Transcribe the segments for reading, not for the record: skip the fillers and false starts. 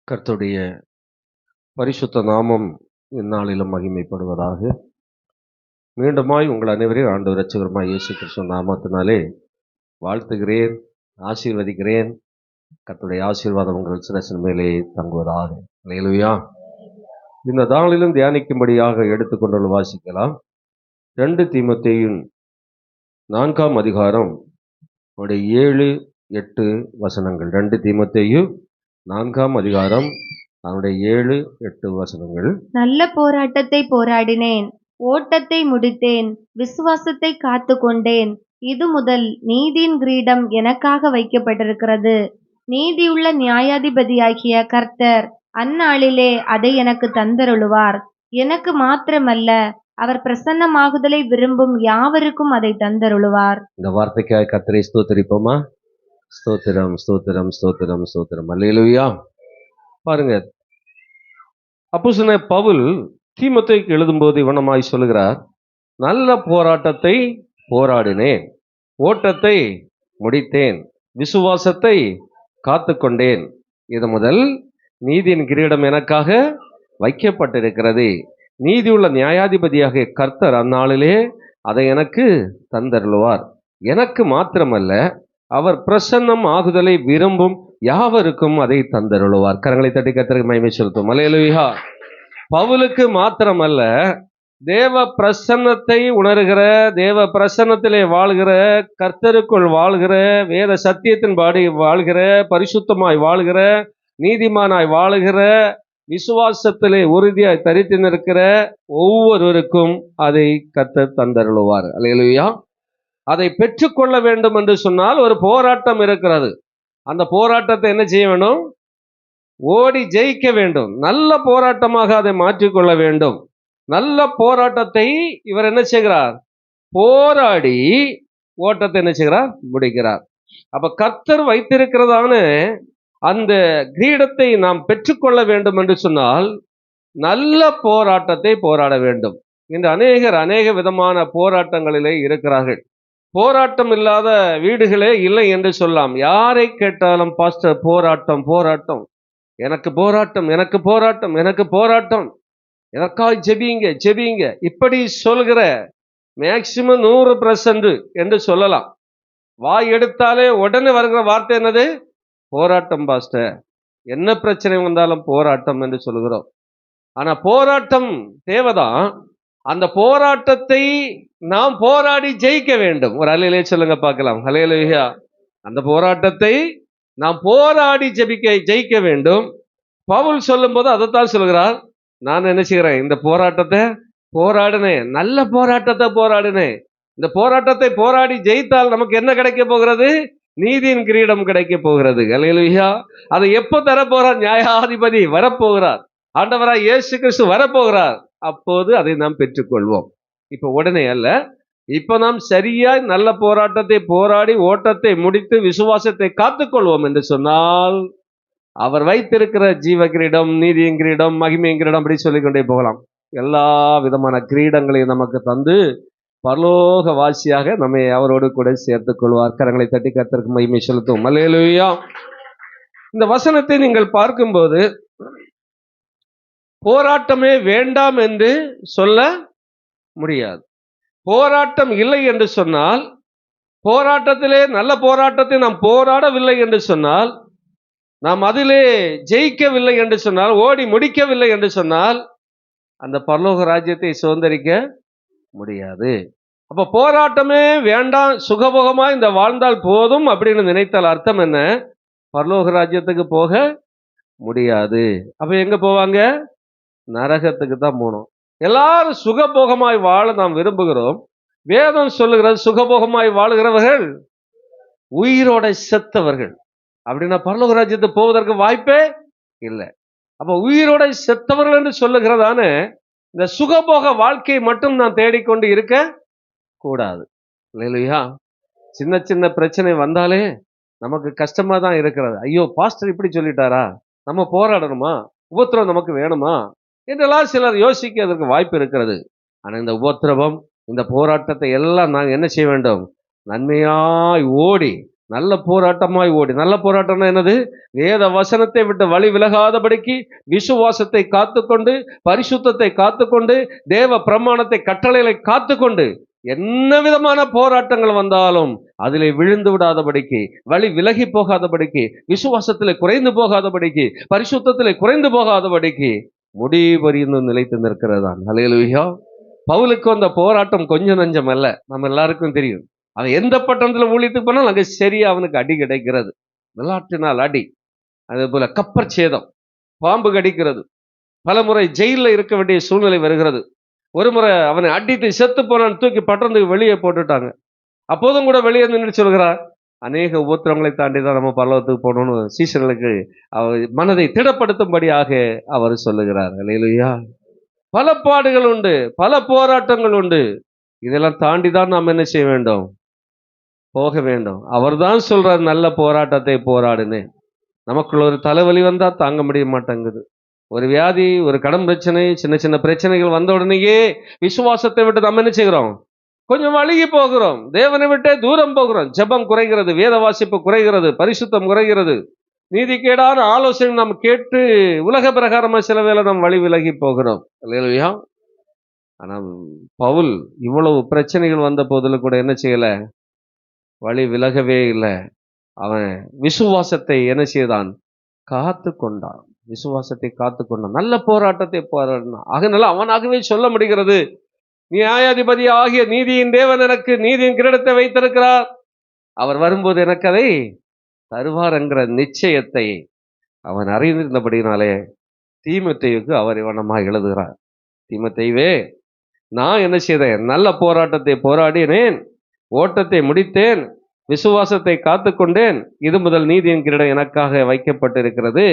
கர்த்தருடைய பரிசுத்த நாமம் இந்நாளிலும் மகிமைப்படுவதாக. மீண்டுமாய் உங்கள் அனைவரையும் ஆண்டவர் இரட்சகருமாய் இயேசு கிறிஸ்து நாமத்தினாலே வாழ்த்துகிறேன், ஆசீர்வதிக்கிறேன். கர்த்தருடைய ஆசீர்வாதம் உங்கள் சிரசின் மேலே தங்குவதாக. அல்லேலூயா. இந்த நாளிலும் தியானிக்கும்படியாக எடுத்துக்கொண்டு வாசிக்கலாம். 2 தீமோத்தேயு 4ஆம் அதிகாரம் 7, 8 வசனங்கள். 2 தீமோத்தேயு 4ஆம் அதிகாரம் 7, 8 வசனங்கள். நல்ல போராட்டத்தை போராடினேன், ஓட்டத்தை முடித்தேன், விசுவாசத்தை காத்து கொண்டேன். இது முதல் நீதியின் கிரீடம் எனக்காக வைக்கப்பட்டிருக்கிறது. நீதியுள்ள நியாயாதிபதியாகிய கர்த்தர் அந்நாளிலே அதை எனக்கு தந்தருளுவார். எனக்கு மாத்திரமல்ல, அவர் பிரசன்னமாகுதலை விரும்பும் யாவருக்கும் அதை தந்தருளுவார். இந்த வார்த்தைக்காய் கர்த்தரை ஸ்தோத்திரிப்போமா? ஸ்தோத்திரம், ஸ்தோத்திரம், ஸ்தோத்திரம், ஸ்தோத்திரம். அல்லேலூயா. பாருங்க, அப்போஸ்தலனாகிய பவுல் தீமோத்தேயுக்கு எழுதும்போது இவனமாய் சொல்லுகிறார், நல்ல போராட்டத்தை போராடினேன், ஓட்டத்தை முடித்தேன், விசுவாசத்தை காத்து கொண்டேன். இது முதல் நீதியின் கிரீடம் எனக்காக வைக்கப்பட்டிருக்கிறது. நீதியுள்ள நியாயாதிபதியாகிய கர்த்தர் அந்நாளிலே அதை எனக்கு தந்தருளுவார். எனக்கு மாத்திரமல்ல, அவர் பிரசன்னம் ஆகுதலை விரும்பும் யாவருக்கும் அதை தந்தருளுவார். கரங்களை தட்டி கர்த்தருக்கு மகிமை செலுத்தும். அல்லேலூயா. பவுலுக்கு மாத்திரமல்ல, தேவ பிரசன்னத்தை உணர்கிற, தேவ பிரசன்னத்திலே வாழ்கிற, கர்த்தருக்குள் வாழ்கிற, வேத சத்தியத்தின்படி வாழ்கிற, பரிசுத்தமாய் வாழ்கிற, நீதிமானாய் வாழ்கிற, விசுவாசத்திலே உறுதியாய் தரித்து நிற்கிற ஒவ்வொருவருக்கும் அதை கர்த்தர் தந்தருளுவார். அல்லேலூயா. அதை பெற்றுக்கொள்ள வேண்டும் என்று சொன்னால் ஒரு போராட்டம் இருக்கிறது. அந்த போராட்டத்தை என்ன செய்ய வேண்டும்? ஓடி ஜெயிக்க வேண்டும். நல்ல போராட்டமாக அதை மாற்றிக்கொள்ள வேண்டும். நல்ல போராட்டத்தை இவர் என்ன செய்கிறார்? போராடி ஓட்டத்தை என்ன செய்கிறார்? முடிக்கிறார். அப்ப கர்த்தர் வைத்திருக்கிறதான அந்த கிரீடத்தை நாம் பெற்றுக்கொள்ள வேண்டும் என்று சொன்னால் நல்ல போராட்டத்தை போராட வேண்டும். இன்று அநேக விதமான போராட்டங்களிலே இருக்கிறார்கள். போராட்டம் இல்லாத வீடுகளே இல்லை என்று சொல்லலாம். யாரை கேட்டாலும் பாஸ்டர் போராட்டம், போராட்டம், எனக்கு போராட்டம், எனக்கு போராட்டம், எனக்கு போராட்டம், எனக்காக ஜெபிங்க, ஜெபிங்க, இப்படி சொல்கிற மேக்சிமம் 100% என்று சொல்லலாம். வாய் எடுத்தாலே உடனே வருகிற வார்த்தை என்னது? போராட்டம் பாஸ்டர். என்ன பிரச்சனை வந்தாலும் போராட்டம் என்று சொல்கிறோம். ஆனா போராட்டம் தேவைதான். அந்த போராட்டத்தை நாம் போராடி ஜெயிக்க வேண்டும். ஒரு அல்லேலூயா சொல்லுங்க பார்க்கலாம். அல்லேலூயா. அந்த போராட்டத்தை நாம் போராடி ஜெயிக்க வேண்டும். பவுல் சொல்லும் போது அதைத்தான் சொல்கிறார். நான் என்ன செய்கிறேன்? இந்த போராட்டத்தை போராடினேன், நல்ல போராட்டத்தை போராடினேன். இந்த போராட்டத்தை போராடி ஜெயித்தால் நமக்கு என்ன கிடைக்க போகிறது? நீதியின் கிரீடம் கிடைக்க போகிறது. அல்லேலூயா. அதை எப்போ தரப்போறார்? நியாயாதிபதி வரப்போகிறார், ஆண்டவராய் இயேசு கிறிஸ்து வரப்போகிறார். அப்போது அதை நாம் பெற்றுக்கொள்வோம். இப்ப உடனே அல்ல. இப்ப நாம் சரியாய் நல்ல போராட்டத்தை போராடி ஓட்டத்தை முடித்து விசுவாசத்தை காத்துக்கொள்வோம் என்று சொன்னால் அவர் வைத்திருக்கிற ஜீவ கிரீடம், நீதியின் கிரீடம், மகிமையின் கிரீடம், அப்படி சொல்லிக்கொண்டே போகலாம். எல்லா விதமான கிரீடங்களையும் நமக்கு தந்து பரலோக வாசியாக நம்மை அவரோடு கூட சேர்த்துக் கொள்வார். கரங்களை தட்டி கர்த்தருக்கு மகிமை செலுத்தும். அல்லேலூயா. இந்த வசனத்தை நீங்கள் பார்க்கும்போது போராட்டமே வேண்டாம் என்று சொல்ல முடியாது. போராட்டம் இல்லை என்று சொன்னால், போராட்டத்திலே நல்ல போராட்டத்தை நாம் போராடவில்லை என்று சொன்னால், நாம் அதிலே ஜெயிக்கவில்லை என்று சொன்னால், ஓடி முடிக்கவில்லை என்று சொன்னால், அந்த பரலோக ராஜ்யத்தை சுதந்திரிக்க முடியாது. அப்ப போராட்டமே வேண்டாம், சுகபோகமா இந்த வாழ்ந்தால் போதும் அப்படின்னு நினைத்தால் அர்த்தம் என்ன? பரலோக ராஜ்யத்துக்கு போக முடியாது. அப்ப எங்க போவாங்க? நரகத்துக்கு தான் போகணும். எல்லாரும் சுகபோகமாய் வாழ நாம் விரும்புகிறோம். வேதம் சொல்லுகிறது, சுகபோகமாய் வாழுகிறவர்கள் உயிரோட செத்தவர்கள். அப்படின்னா பரலோக ராஜ்யத்துக்கு போவதற்கு வாய்ப்பே இல்லை. அப்ப உயிரோட செத்தவர்கள் என்று சொல்லுகிறதான இந்த சுகபோக வாழ்க்கையை மட்டும் நான் தேடிக்கொண்டு இருக்க கூடாது. இல்லையா? சின்ன சின்ன பிரச்சனை வந்தாலே நமக்கு கஷ்டமா தான் இருக்கிறது. ஐயோ பாஸ்டர் இப்படி சொல்லிட்டாரா, நம்ம போராடணுமா, உபத்திரவம் நமக்கு வேணுமா என்றெல்லாம் சிலர் யோசிக்க அதற்கு வாய்ப்பு இருக்கிறது. ஆனால் இந்த உபத்திரவம், இந்த போராட்டத்தை எல்லாம் நாங்கள் என்ன செய்ய வேண்டும்? நன்மையாய் ஓடி நல்ல போராட்டமாய் ஓடி. நல்ல போராட்டம்னா என்னது? வேத வசனத்தை விட்டு வழி விலகாதபடிக்கு விசுவாசத்தை காத்துக்கொண்டு, பரிசுத்தத்தை காத்துக்கொண்டு, தேவ பிரமாணத்தை கட்டளைகளை காத்துக்கொண்டு, என்ன விதமான போராட்டங்கள் வந்தாலும் அதிலே விழுந்து விடாதபடிக்கு, வழி விலகி போகாதபடிக்கு, விசுவாசத்திலே குறைந்து போகாதபடிக்கு, பரிசுத்தத்திலே குறைந்து போகாதபடிக்கு முடிவறிந்து நிலைத்து நிற்கிறதான். ஹல்லேலூயா. பவுலுக்கு அந்த போராட்டம் கொஞ்சம் நஞ்சம் அல்ல. நம்ம எல்லாருக்கும் தெரியும். அவன் எந்த பட்டணத்துல ஊழியத்துக்கு போனாலும் அங்க சரியா அவனுக்கு அடி கிடைக்கிறது. விளையாட்டினால் அடி, அதே போல கப்பர் சேதம், பாம்பு கடிக்கிறது, பல முறை ஜெயிலில் இருக்க வேண்டிய சூழ்நிலை வருகிறது. ஒரு முறை அவனை அடித்து செத்து போனான், தூக்கி பட்டணத்துக்கு வெளியே போட்டுட்டாங்க. அப்போதும் கூட வெளியே நின்று சொல்கிறார், அநேக உபத்திரங்களை தாண்டி தான் நம்ம பரலோகத்துக்கு போகணும்னு சீசர்களுக்கு அவர் மனதை திடப்படுத்தும்படியாக அவர் சொல்லுகிறார். அல்லேலூயா. பல பாடுகள் உண்டு, பல போராட்டங்கள் உண்டு. இதெல்லாம் தாண்டி தான் நாம் என்ன செய்ய வேண்டும்? போக வேண்டும். அவர்தான் சொல்றார், நல்ல போராட்டத்தை போராடுனேன். நமக்குள்ள ஒரு தலைவலி வந்தா தாங்க முடிய மாட்டேங்குது. ஒரு வியாதி, ஒரு கடன் பிரச்சனை, சின்ன சின்ன பிரச்சனைகள் வந்த உடனேயே விசுவாசத்தை விட்டு நம்ம என்ன செய்கிறோம்? கொஞ்சம் வழுகி போகிறோம். தேவனை விட்டே தூரம் போகிறோம். ஜெபம் குறைகிறது, வேத வாசிப்பு குறைகிறது, பரிசுத்தம் குறைகிறது, நீதிக்கேடான ஆலோசனை நாம் கேட்டு உலக பிரகாரமா சில வேளை நாம் வழி விலகி போகிறோம். அல்லேலூயா. ஆனா பவுல் இவ்வளவு பிரச்சனைகள் வந்த போதிலும் கூட என்ன செய்யல? வழி விலகவே இல்லை. அவன் விசுவாசத்தை என்ன செய்தான்? காத்து கொண்டான். விசுவாசத்தை காத்து கொண்டான். நல்ல போராட்டத்தை போராடினான். அதனால அவனாகவே சொல்ல முடிகிறது, நியாயாதிபதி ஆகிய நீதியின் தேவன் எனக்கு நீதியின் கிரீடத்தை வைத்திருக்கிறார், அவர் வரும்போது எனக்கு அதை தருவார் என்கிற நிச்சயத்தை அவன் அறிந்திருந்தபடினாலே தீமோத்தேயுவுக்கு அவர் இவனமாக எழுதுகிறார். தீமோத்தேயுவே, நான் என்ன செய்தேன்? நல்ல போராட்டத்தை போராடினேன், ஓட்டத்தை முடித்தேன், விசுவாசத்தை காத்துக்கொண்டேன். இது முதல் நீதியின் கிரீடம் எனக்காக வைக்கப்பட்டிருக்கிறது.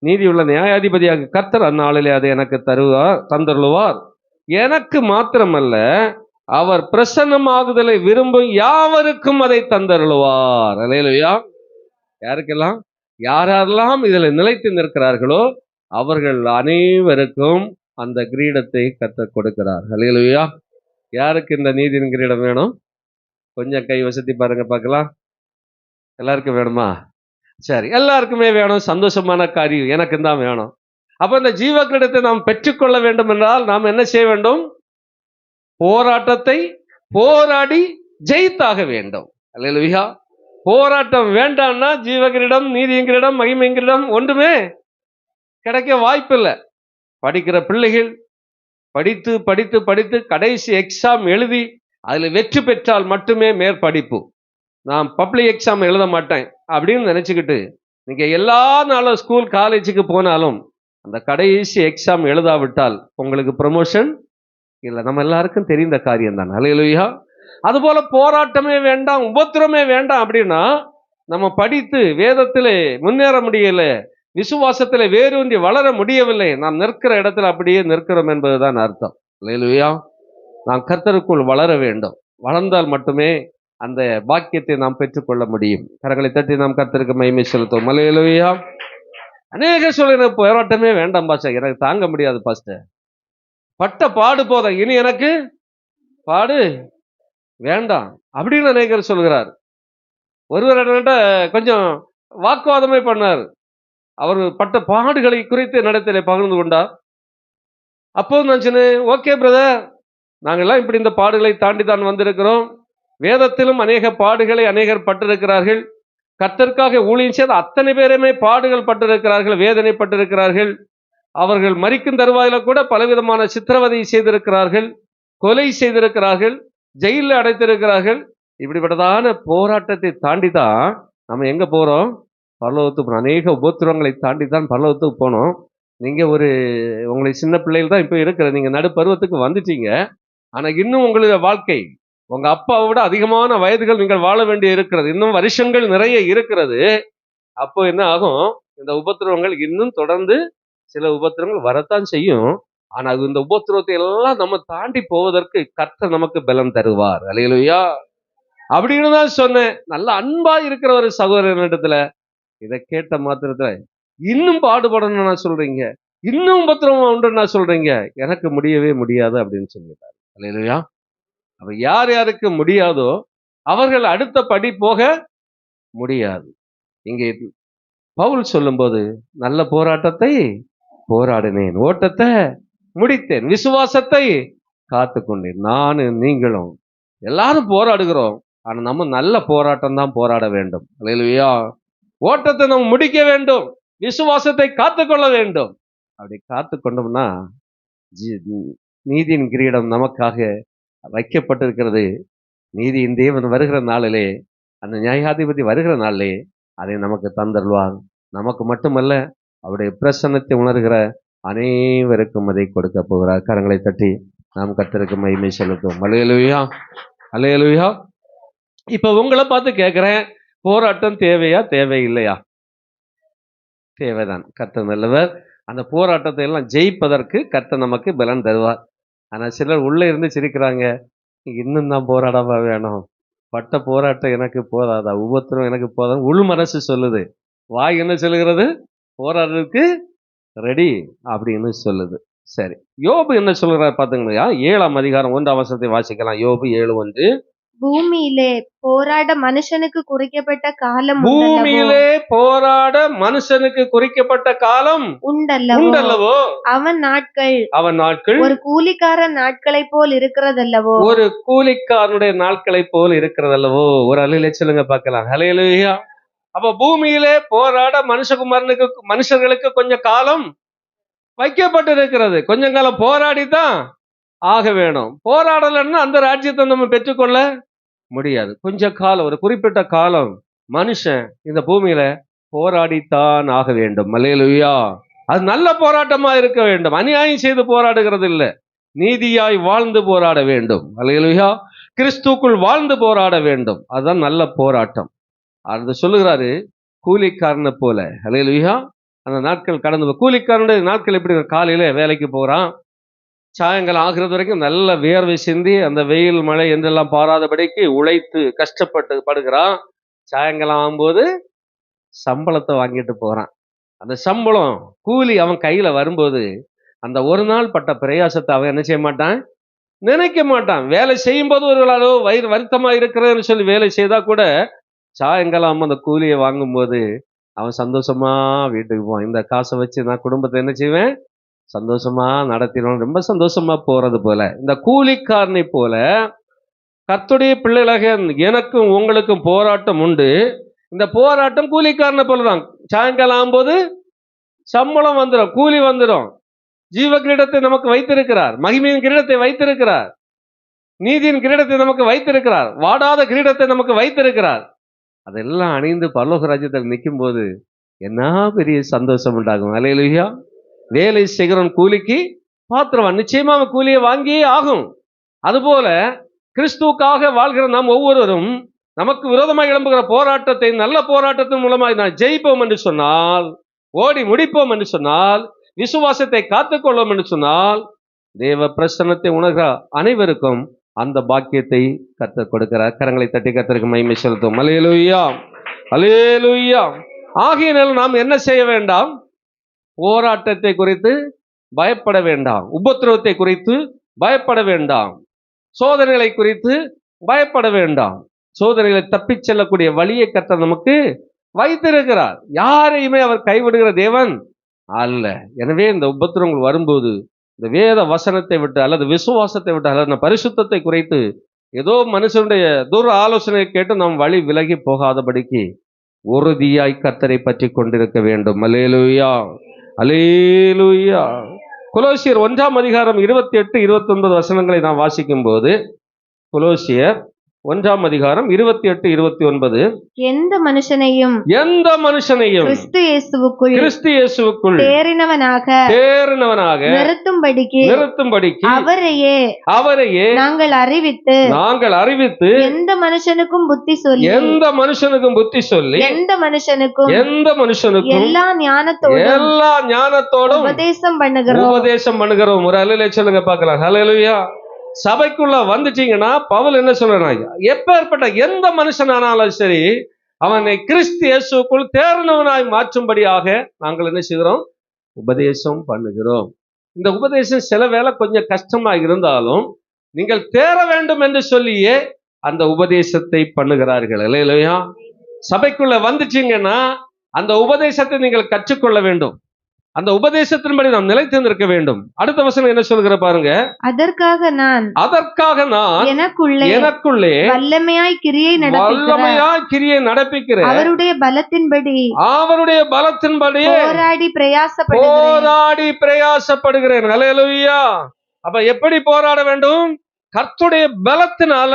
நீதியுள்ள நியாயாதிபதியாக கர்த்தர் அந்நாளிலே அதை எனக்கு தந்தருளுவார். எனக்கு மாத்திரமல்ல, அவர் பிரசன்னமாகுதலை விரும்பும் யாவருக்கும் அதை தந்தருளுவார். அல்லேலூயா. யாருக்கெல்லாம்? யாரெல்லாம் இதில் நிலைத்து நிற்கிறார்களோ அவர்கள் அனைவருக்கும் அந்த கிரீடத்தை கர்த்தர் கொடுக்கிறார். அல்லேலூயா. யாருக்கு இந்த நீதியின் கிரீடம் வேணும்? கொஞ்சம் கை வசதி பாருங்க பார்க்கலாம். எல்லாருக்கும் வேணுமா? சரி, எல்லாருக்குமே வேணும். சந்தோஷமான காரியம், எனக்கு தான் வேணும். அப்ப இந்த ஜீவ கிரீடத்தை நாம் பெற்றுக்கொள்ள வேண்டும் என்றால் நாம் என்ன செய்ய வேண்டும்? போராட்டத்தை போராடி ஜெயித்தாக வேண்டும். அல்லேலூயா. போராட்டம் வேண்டாம்னா ஜீவ கிரீடம், நீதியின் கிரீடம், மகிமை கிரீடம் ஒன்றுமே கிடைக்க வாய்ப்பில்லை. படிக்கிற பிள்ளைகள் படித்து படித்து படித்து கடைசி எக்ஸாம் எழுதி அதில் வெற்றி பெற்றால் மட்டுமே மேற்படிப்பு. நான் பப்ளிக் எக்ஸாம் எழுத மாட்டேன் அப்படின்னு நினச்சிக்கிட்டு நீங்கள் எல்லா நாளும் ஸ்கூல் காலேஜுக்கு போனாலும் அந்த கடைசி எக்ஸாம் எழுதாவிட்டால் உங்களுக்கு ப்ரமோஷன் இல்லை. நம்ம எல்லாருக்கும் தெரிந்த காரியம் தான். அல்லேலூயா. அதுபோல போராட்டமே வேண்டாம், உபத்திரமே வேண்டாம் அப்படின்னா நம்ம படித்து வேதத்திலே முன்னேற முடியல, விசுவாசத்தில் வேரூன்றி வளர முடியவில்லை, நாம் நிற்கிற இடத்துல அப்படியே நிற்கிறோம் என்பதுதான் அர்த்தம். அல்லேலூயா. நாம் கர்த்தருக்குள் வளர வேண்டும். வளர்ந்தால் மட்டுமே அந்த பாக்கியத்தை நாம் பெற்றுக்கொள்ள முடியும். கரங்களை தட்டி நாம் கர்த்தருக்கு மகிமை செலுத்துவோம். அல்லேலூயா. அநேக சொல்ல போராட்டமே வேண்டாம் பாஸ்டர், எனக்கு தாங்க முடியாது பாஸ்டர், பட்ட பாடு போதும், இனி எனக்கு பாடு வேண்டாம் அப்படின்னு அநேகர் சொல்கிறார். ஒருவர் என்கிட்ட கொஞ்சம் வாக்குவாதமே பண்ணார். அவர் பட்ட பாடுகளை குறித்து நடத்திலே பகிர்ந்து கொண்டார். அப்போது நான் சொன்னேன், ஓகே பிரதர், நாங்கள்லாம் இப்படி இந்த பாடுகளை தாண்டி தான் வந்திருக்கிறோம். வேதத்திலும் அநேக பாடுகளை அநேகர் பட்டிருக்கிறார்கள். கர்த்தருக்காக ஊழியம் செய்த அத்தனை பேருமே பாடுகள் பட்டிருக்கிறார்கள், வேதனைப்பட்டிருக்கிறார்கள். அவர்கள் மரிக்கும் தருவாயில கூட பலவிதமான சித்திரவதை செய்திருக்கிறார்கள், கொலை செய்திருக்கிறார்கள், ஜெயிலில் அடைத்திருக்கிறார்கள். இப்படிப்பட்டதான போராட்டத்தை தாண்டி தான் நம்ம எங்க போறோம்? பரலோகத்துக்கு போனோம். அநேக உபத்திரவங்களை தாண்டி தான் பரலோகத்துக்கு போனோம். நீங்க உங்களை சின்ன பிள்ளைகள் தான் இப்போ இருக்கிற, நீங்க நடுப்பருவத்துக்கு வந்துட்டீங்க. ஆனா இன்னும் உங்களுடைய வாழ்க்கை உங்க அப்பாவை விட அதிகமான வயதுகள் நீங்கள் வாழ வேண்டி இருக்கிறது, இன்னும் வருஷங்கள் நிறைய இருக்கிறது. அப்போ என்ன ஆகும்? இந்த உபத்திரவங்கள் இன்னும் தொடர்ந்து சில உபத்திரவங்கள் வரத்தான் செய்யும். ஆனா இந்த உபத்திரவத்தை எல்லாம் நம்ம தாண்டி போவதற்கு கர்த்தர் நமக்கு பலம் தருவார். அல்லேலூயா. அப்படின்னு தான் சொன்னேன். நல்ல அன்பா இருக்கிற ஒரு சகோதரனிடத்துல இதை கேட்ட மாத்திரத்துல இன்னும் பாடுபடணும் நான் சொல்றீங்க, இன்னும் உபத்திரவம் உண்டு நான் சொல்றீங்க, எனக்கு முடியவே முடியாது அப்படின்னு சொல்லிட்டார். அல்லேலூயா. அப்ப யார் யாருக்கு முடியாதோ அவர்கள் அடுத்த படி போக முடியாது. இங்கே பவுல் சொல்லும்போது நல்ல போராட்டத்தை போராடினேன், ஓட்டத்தை முடித்தேன், விசுவாசத்தை காத்துக்கொண்டேன். நானும் நீங்களும் எல்லாரும் போராடுகிறோம். ஆனா நம்ம நல்ல போராட்டம் தான் போராட வேண்டும். அல்லேலூயா. ஓட்டத்தை நம்ம முடிக்க வேண்டும், விசுவாசத்தை காத்துக்கொள்ள வேண்டும். அப்படி காத்துக்கொண்டோம்னா நீதியின் கிரீடம் நமக்காக வைக்கப்பட்டிருக்கிறது. நீதியின் தேவன் வருகிற நாளிலே, அந்த நியாயாதிபதி வருகிற நாளிலே அதை நமக்கு தந்தருள்வார். நமக்கு மட்டுமல்ல, அவருடைய பிரசன்னத்தை உணர்கிற அனைவருக்கும் அதை கொடுக்க போகிறார். கரங்களை தட்டி நாம் கர்த்தருக்கு மகிமை செலுத்துவோம். அல்லேலூயா, அல்லேலூயா. இப்ப உங்களை பார்த்து கேட்கிறேன், போராட்டம் தேவையா தேவையில்லையா? தேவைதான். கர்த்தர் நல்லவர். அந்த போராட்டத்தை எல்லாம் ஜெயிப்பதற்கு கர்த்தர் நமக்கு பலன் தருவார். ஆனா சிலர் உள்ள இருந்து சிரிக்கிறாங்க, இன்னும் தான் போராடாம வேணும், பட்ட போராட்டம் எனக்கு போதாதா, உபத்திரம் எனக்கு போதா. உள் மனசு சொல்லுது, வாய் என்ன சொல்லுகிறது? போராடுறதுக்கு ரெடி அப்படின்னு சொல்லுது. சரி, யோபு என்ன சொல்கிறார் பாத்துங்களா? 7ஆம் அதிகாரம் 1ஆம் வசனத்தை வாசிக்கலாம். யோபு 7:1. பூமியிலே போராட மனுஷனுக்கு குறிக்கப்பட்ட காலம் பூமியிலே போராட மனுஷனுக்கு குறிக்கப்பட்ட காலம் உண்டல்லவோ? அவன் நாட்கள் ஒரு கூலிக்காரன் நாட்களை போல் இருக்கிறதல்லவோ? ஒரு கூலிக்காரனுடைய நாட்களை போல் இருக்கிறதல்லவோ? ஒரு அல்லேலூயா சொல்லுங்க பார்க்கலாம். அல்லேலூயா. அப்ப பூமியிலே போராட மனுஷர்களுக்கு கொஞ்சம் காலம் வைக்கப்பட்டிருக்கிறது. கொஞ்சம் காலம் போராடித்தான் ஆக வேணும். போராடலன்னா அந்த ராஜ்யத்தை நம்ம பெற்றுக்கொள்ள முடியாது. கொஞ்ச காலம், ஒரு குறிப்பிட்ட காலம் மனுஷன் இந்த பூமியில போராடித்தான் ஆக வேண்டும். அல்லேலூயா. அது நல்ல போராட்டமா இருக்க வேண்டும். அநியாயம் செய்து போராடுகிறது இல்லை, நீதியாய் வாழ்ந்து போராட வேண்டும். அல்லேலூயா. கிறிஸ்துக்குள் வாழ்ந்து போராட வேண்டும். அதுதான் நல்ல போராட்டம். அது சொல்லுகிறாரு, கூலிக்காரனை போல. அல்லேலூயா. அந்த நாட்கள் கடந்து, கூலிக்காரனுடைய நாட்கள் எப்படி? காலையில வேலைக்கு போறான், சாயங்காலம் ஆகிறது வரைக்கும் நல்ல வியர்வை சிந்தி அந்த வெயில் மழை என்றெல்லாம் பாராதபடிக்கு உழைத்து கஷ்டப்பட்டு படுகிறான். சாயங்காலம் ஆகும்போது சம்பளத்தை வாங்கிட்டு போறான். அந்த சம்பளம் கூலி அவன் கையில வரும்போது அந்த ஒரு நாள் பட்ட பிரயாசத்தை அவன் என்ன செய்ய மாட்டான், நினைக்க மாட்டான். வேலை செய்யும் போது ஒரு அளவு வயிறு வருத்தமா இருக்கிறதுன்னு சொல்லி வேலை செய்தா கூட சாயங்காலம் அந்த கூலியை வாங்கும்போது அவன் சந்தோஷமா வீட்டுக்கு போவான். இந்த காசை வச்சு நான் குடும்பத்தை என்ன செய்வேன், சந்தோஷமா நடத்தினோம், ரொம்ப சந்தோஷமா போறது போல. இந்த கூலிக்காரனை போல கர்த்தருடைய பிள்ளைகளாக எனக்கும் உங்களுக்கும் போராட்டம் உண்டு. இந்த போராட்டம் கூலிக்காரனை போலதான். சாயங்காலம் ஆகும்போது சம்பளம் வந்துடும், கூலி வந்துடும். ஜீவ கிரீடத்தை நமக்கு வைத்திருக்கிறார், மகிமையின் கிரீடத்தை வைத்திருக்கிறார், நீதியின் கிரீடத்தை நமக்கு வைத்திருக்கிறார், வாடாத கிரீடத்தை நமக்கு வைத்திருக்கிறார். அதெல்லாம் அணிந்து பரலோக ராஜ்யத்தில் நிற்கும் போது என்ன பெரிய சந்தோஷம் உண்டாகும். அல்லேலூயா. வேலை செய்கிறவன் கூலிக்கு பாத்திரவான், நிச்சயமா அவன் கூலியை வாங்கியே ஆகும். அதுபோல கிறிஸ்துவுக்காக வாழ்கிற நாம் ஒவ்வொருவரும் நமக்கு விரோதமாக எழும்புகிற போராட்டத்தை நல்ல போராட்டத்தின் மூலமாக நான் ஜெயிப்போம் என்று சொன்னால், ஓடி முடிப்போம் என்று சொன்னால், விசுவாசத்தை காத்துக்கொள்வோம் என்று சொன்னால், தேவ பிரசன்னத்தை உணர்கிற அனைவருக்கும் அந்த பாக்கியத்தை கர்த்தர் கொடுக்கிறார். கரங்களை தட்டி கர்த்தருக்கு மகிமை செலுத்தும். அல்லேலூயா, அல்லேலூயா. ஆகையினால் நாம் என்ன செய்ய வேண்டாம்? போராட்டத்தை குறித்து பயப்பட வேண்டாம், உபத்திரவத்தை குறித்து பயப்பட வேண்டாம், சோதனைகளை குறித்து பயப்பட வேண்டாம். சோதனைகளை தப்பிச் செல்லக்கூடிய வழியை கர்த்தர் நமக்கு வைத்திருக்கிறார். யாரையுமே அவர் கைவிடுகிற தேவன் அல்ல. எனவே இந்த உபத்திரவங்கள் வரும்போது இந்த வேத வசனத்தை விட்டு அல்லது விசுவாசத்தை விட்டு அல்லது பரிசுத்தத்தை குறைத்து ஏதோ மனுஷனுடைய துர் ஆலோசனையை கேட்டு நாம் வழி விலகி போகாதபடிக்கு உறுதியாய் கர்த்தரை பற்றி கொண்டிருக்க வேண்டும். அல்லேலூயா, அல்லேலூயா. கொலோசியர் 1ஆம் அதிகாரம் 28, 29 வசனங்களை நாம் வாசிக்கும் போது, கொலோசியர் 1ஆம் அதிகாரம் 28, 29. எந்த மனுஷனையும் கிறிஸ்து இயேசுவுக்குள் தேறினவனாக நிறுத்தும்படிக்கு அவரையே நாங்கள் அறிவித்து எந்த மனுஷனுக்கும் புத்தி சொல்லி எந்த மனுஷனுக்கும் எல்லா ஞானத்தோடும் உபதேசம் பண்ணுகிறோம். ஒரு அல்லேலூயா சொல்லுங்க பார்க்கலாம். அல்லேலூயா. சபைக்குள்ள வந்துட்டீங்கன்னா பவுல் என்ன சொல்றாங்க, எப்பேற்பட்ட எந்த மனுஷனானாலும் சரி அவனை கிறிஸ்து இயேசுவுக்குள் தேறினவனாய் மாற்றும்படியாக நாங்கள் என்ன செய்கிறோம், உபதேசம் பண்ணுகிறோம். இந்த உபதேசம் சில வேளை கொஞ்சம் கஷ்டமா இருந்தாலும் நீங்கள் தேற வேண்டும் என்று சொல்லியே அந்த உபதேசத்தை பண்ணுகிறார்கள். இல்லையா? சபைக்குள்ள வந்துட்டீங்கன்னா அந்த உபதேசத்தை நீங்கள் கற்றுக்கொள்ள வேண்டும். அந்த உபதேசத்தின்படி நாம் நிலைத்து நிற்க வேண்டும். அடுத்த வசனம் என்ன சொல்கிற பாருங்க. அதற்காக நான் எனக்குள்ளே வல்லமையாய் கிரியை நடப்பிக்கிற அவருடைய பலத்தின்படி போராடி பிரயாசப்படுகிறேன். அல்லேலூயா. அப்ப எப்படி போராட வேண்டும்? கர்த்தருடைய பலத்தினால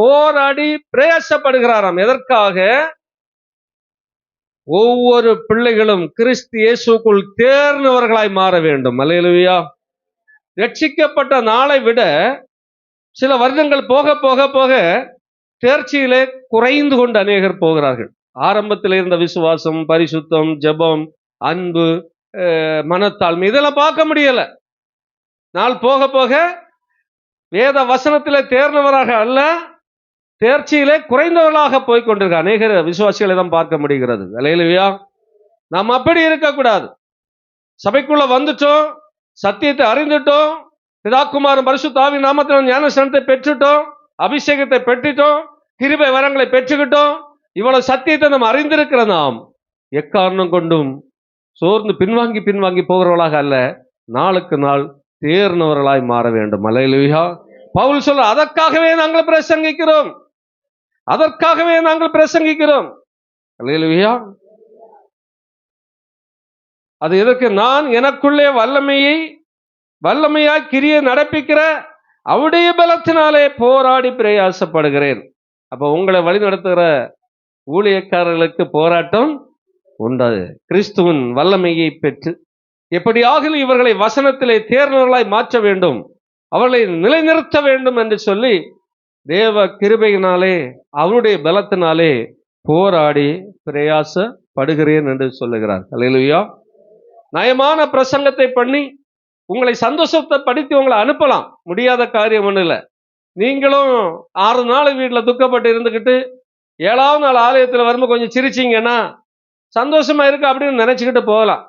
போராடி பிரயாசப்படுகிறாராம். எதற்காக? ஒவ்வொரு பிள்ளைகளும் கிறிஸ்து இயேசுக்குள் தேர்ந்தவர்களாய் மாற வேண்டும். அல்லேலூயா. ரட்சிக்கப்பட்ட நாளை விட சில வருடங்கள் போக போக போக தேர்ச்சியிலே குறைந்து கொண்டு அநேகர் போகிறார்கள். ஆரம்பத்தில் இருந்த விசுவாசம், பரிசுத்தம், ஜெபம், அன்பு, மனத்தாழ்மை இதெல்லாம் பார்க்க முடியல. நாள் போக போக வேத வசனத்திலே தேர்ந்தவராக அல்ல, தேர்ச்சியிலே குறைந்தவர்களாக போய் கொண்டிருக்க அநேக விசுவாசிகளை தான் பார்க்க முடிகிறது. அல்லேலூயா. நாம் அப்படி இருக்கக்கூடாது. சபைக்குள்ள வந்துட்டோம், சத்தியத்தை அறிந்துட்டோம், பிதாகுமாரன் பரிசுத்த ஆவியின் நாமத்தில் ஞானஸ்நானத்தை பெற்றுட்டோம், அபிஷேகத்தை பெற்றுட்டோம், கிருபை வரங்களை பெற்றுக்கிட்டோம். இவ்வளவு சத்தியத்தை நம்ம அறிந்திருக்கிற நாம் எக்காரணம் கொண்டும் சோர்ந்து பின்வாங்கி போகிறவர்களாக அல்ல, நாளுக்கு நாள் தேர்ந்தவர்களாய் மாற வேண்டும். அல்லேலூயா. பவுல் சொல்ற அதற்காகவே நாங்கள் பிரசங்கிக்கிறோம். அல்லேலூயா. அது எதற்கு? நான் எனக்குள்ளே வல்லமையாய் கிரியை நடப்பிக்கிற அவருடைய பலத்தினாலே போராடி பிரயாசப்படுகிறேன். அப்ப உங்களை வழி நடத்துகிற ஊழியக்காரர்களுக்கு போராட்டம் உண்டு. கிறிஸ்துவின் வல்லமையை பெற்று எப்படியாக இவர்களை வசனத்திலே தேர்ந்தவர்களாய் மாற்ற வேண்டும், அவர்களை நிலைநிறுத்த வேண்டும் என்று சொல்லி தேவ கிருபையினாலே அவருடைய பலத்தினாலே போராடி பிரயாசப்படுகிறேன் என்று சொல்லுகிறார். அல்லேலூயா. நயமான பிரசங்கத்தை பண்ணி உங்களை சந்தோஷத்தை படித்து உங்களை அனுப்பலாம், முடியாத காரியம் ஒன்றும் இல்லை. நீங்களும் 6 நாள் வீட்டில் துக்கப்பட்டு இருந்துக்கிட்டு 7ஆவது நாள் ஆலயத்தில் வரும்போது கொஞ்சம் சிரிச்சிங்கன்னா சந்தோஷமா இருக்கு அப்படின்னு நினைச்சுக்கிட்டு போகலாம்.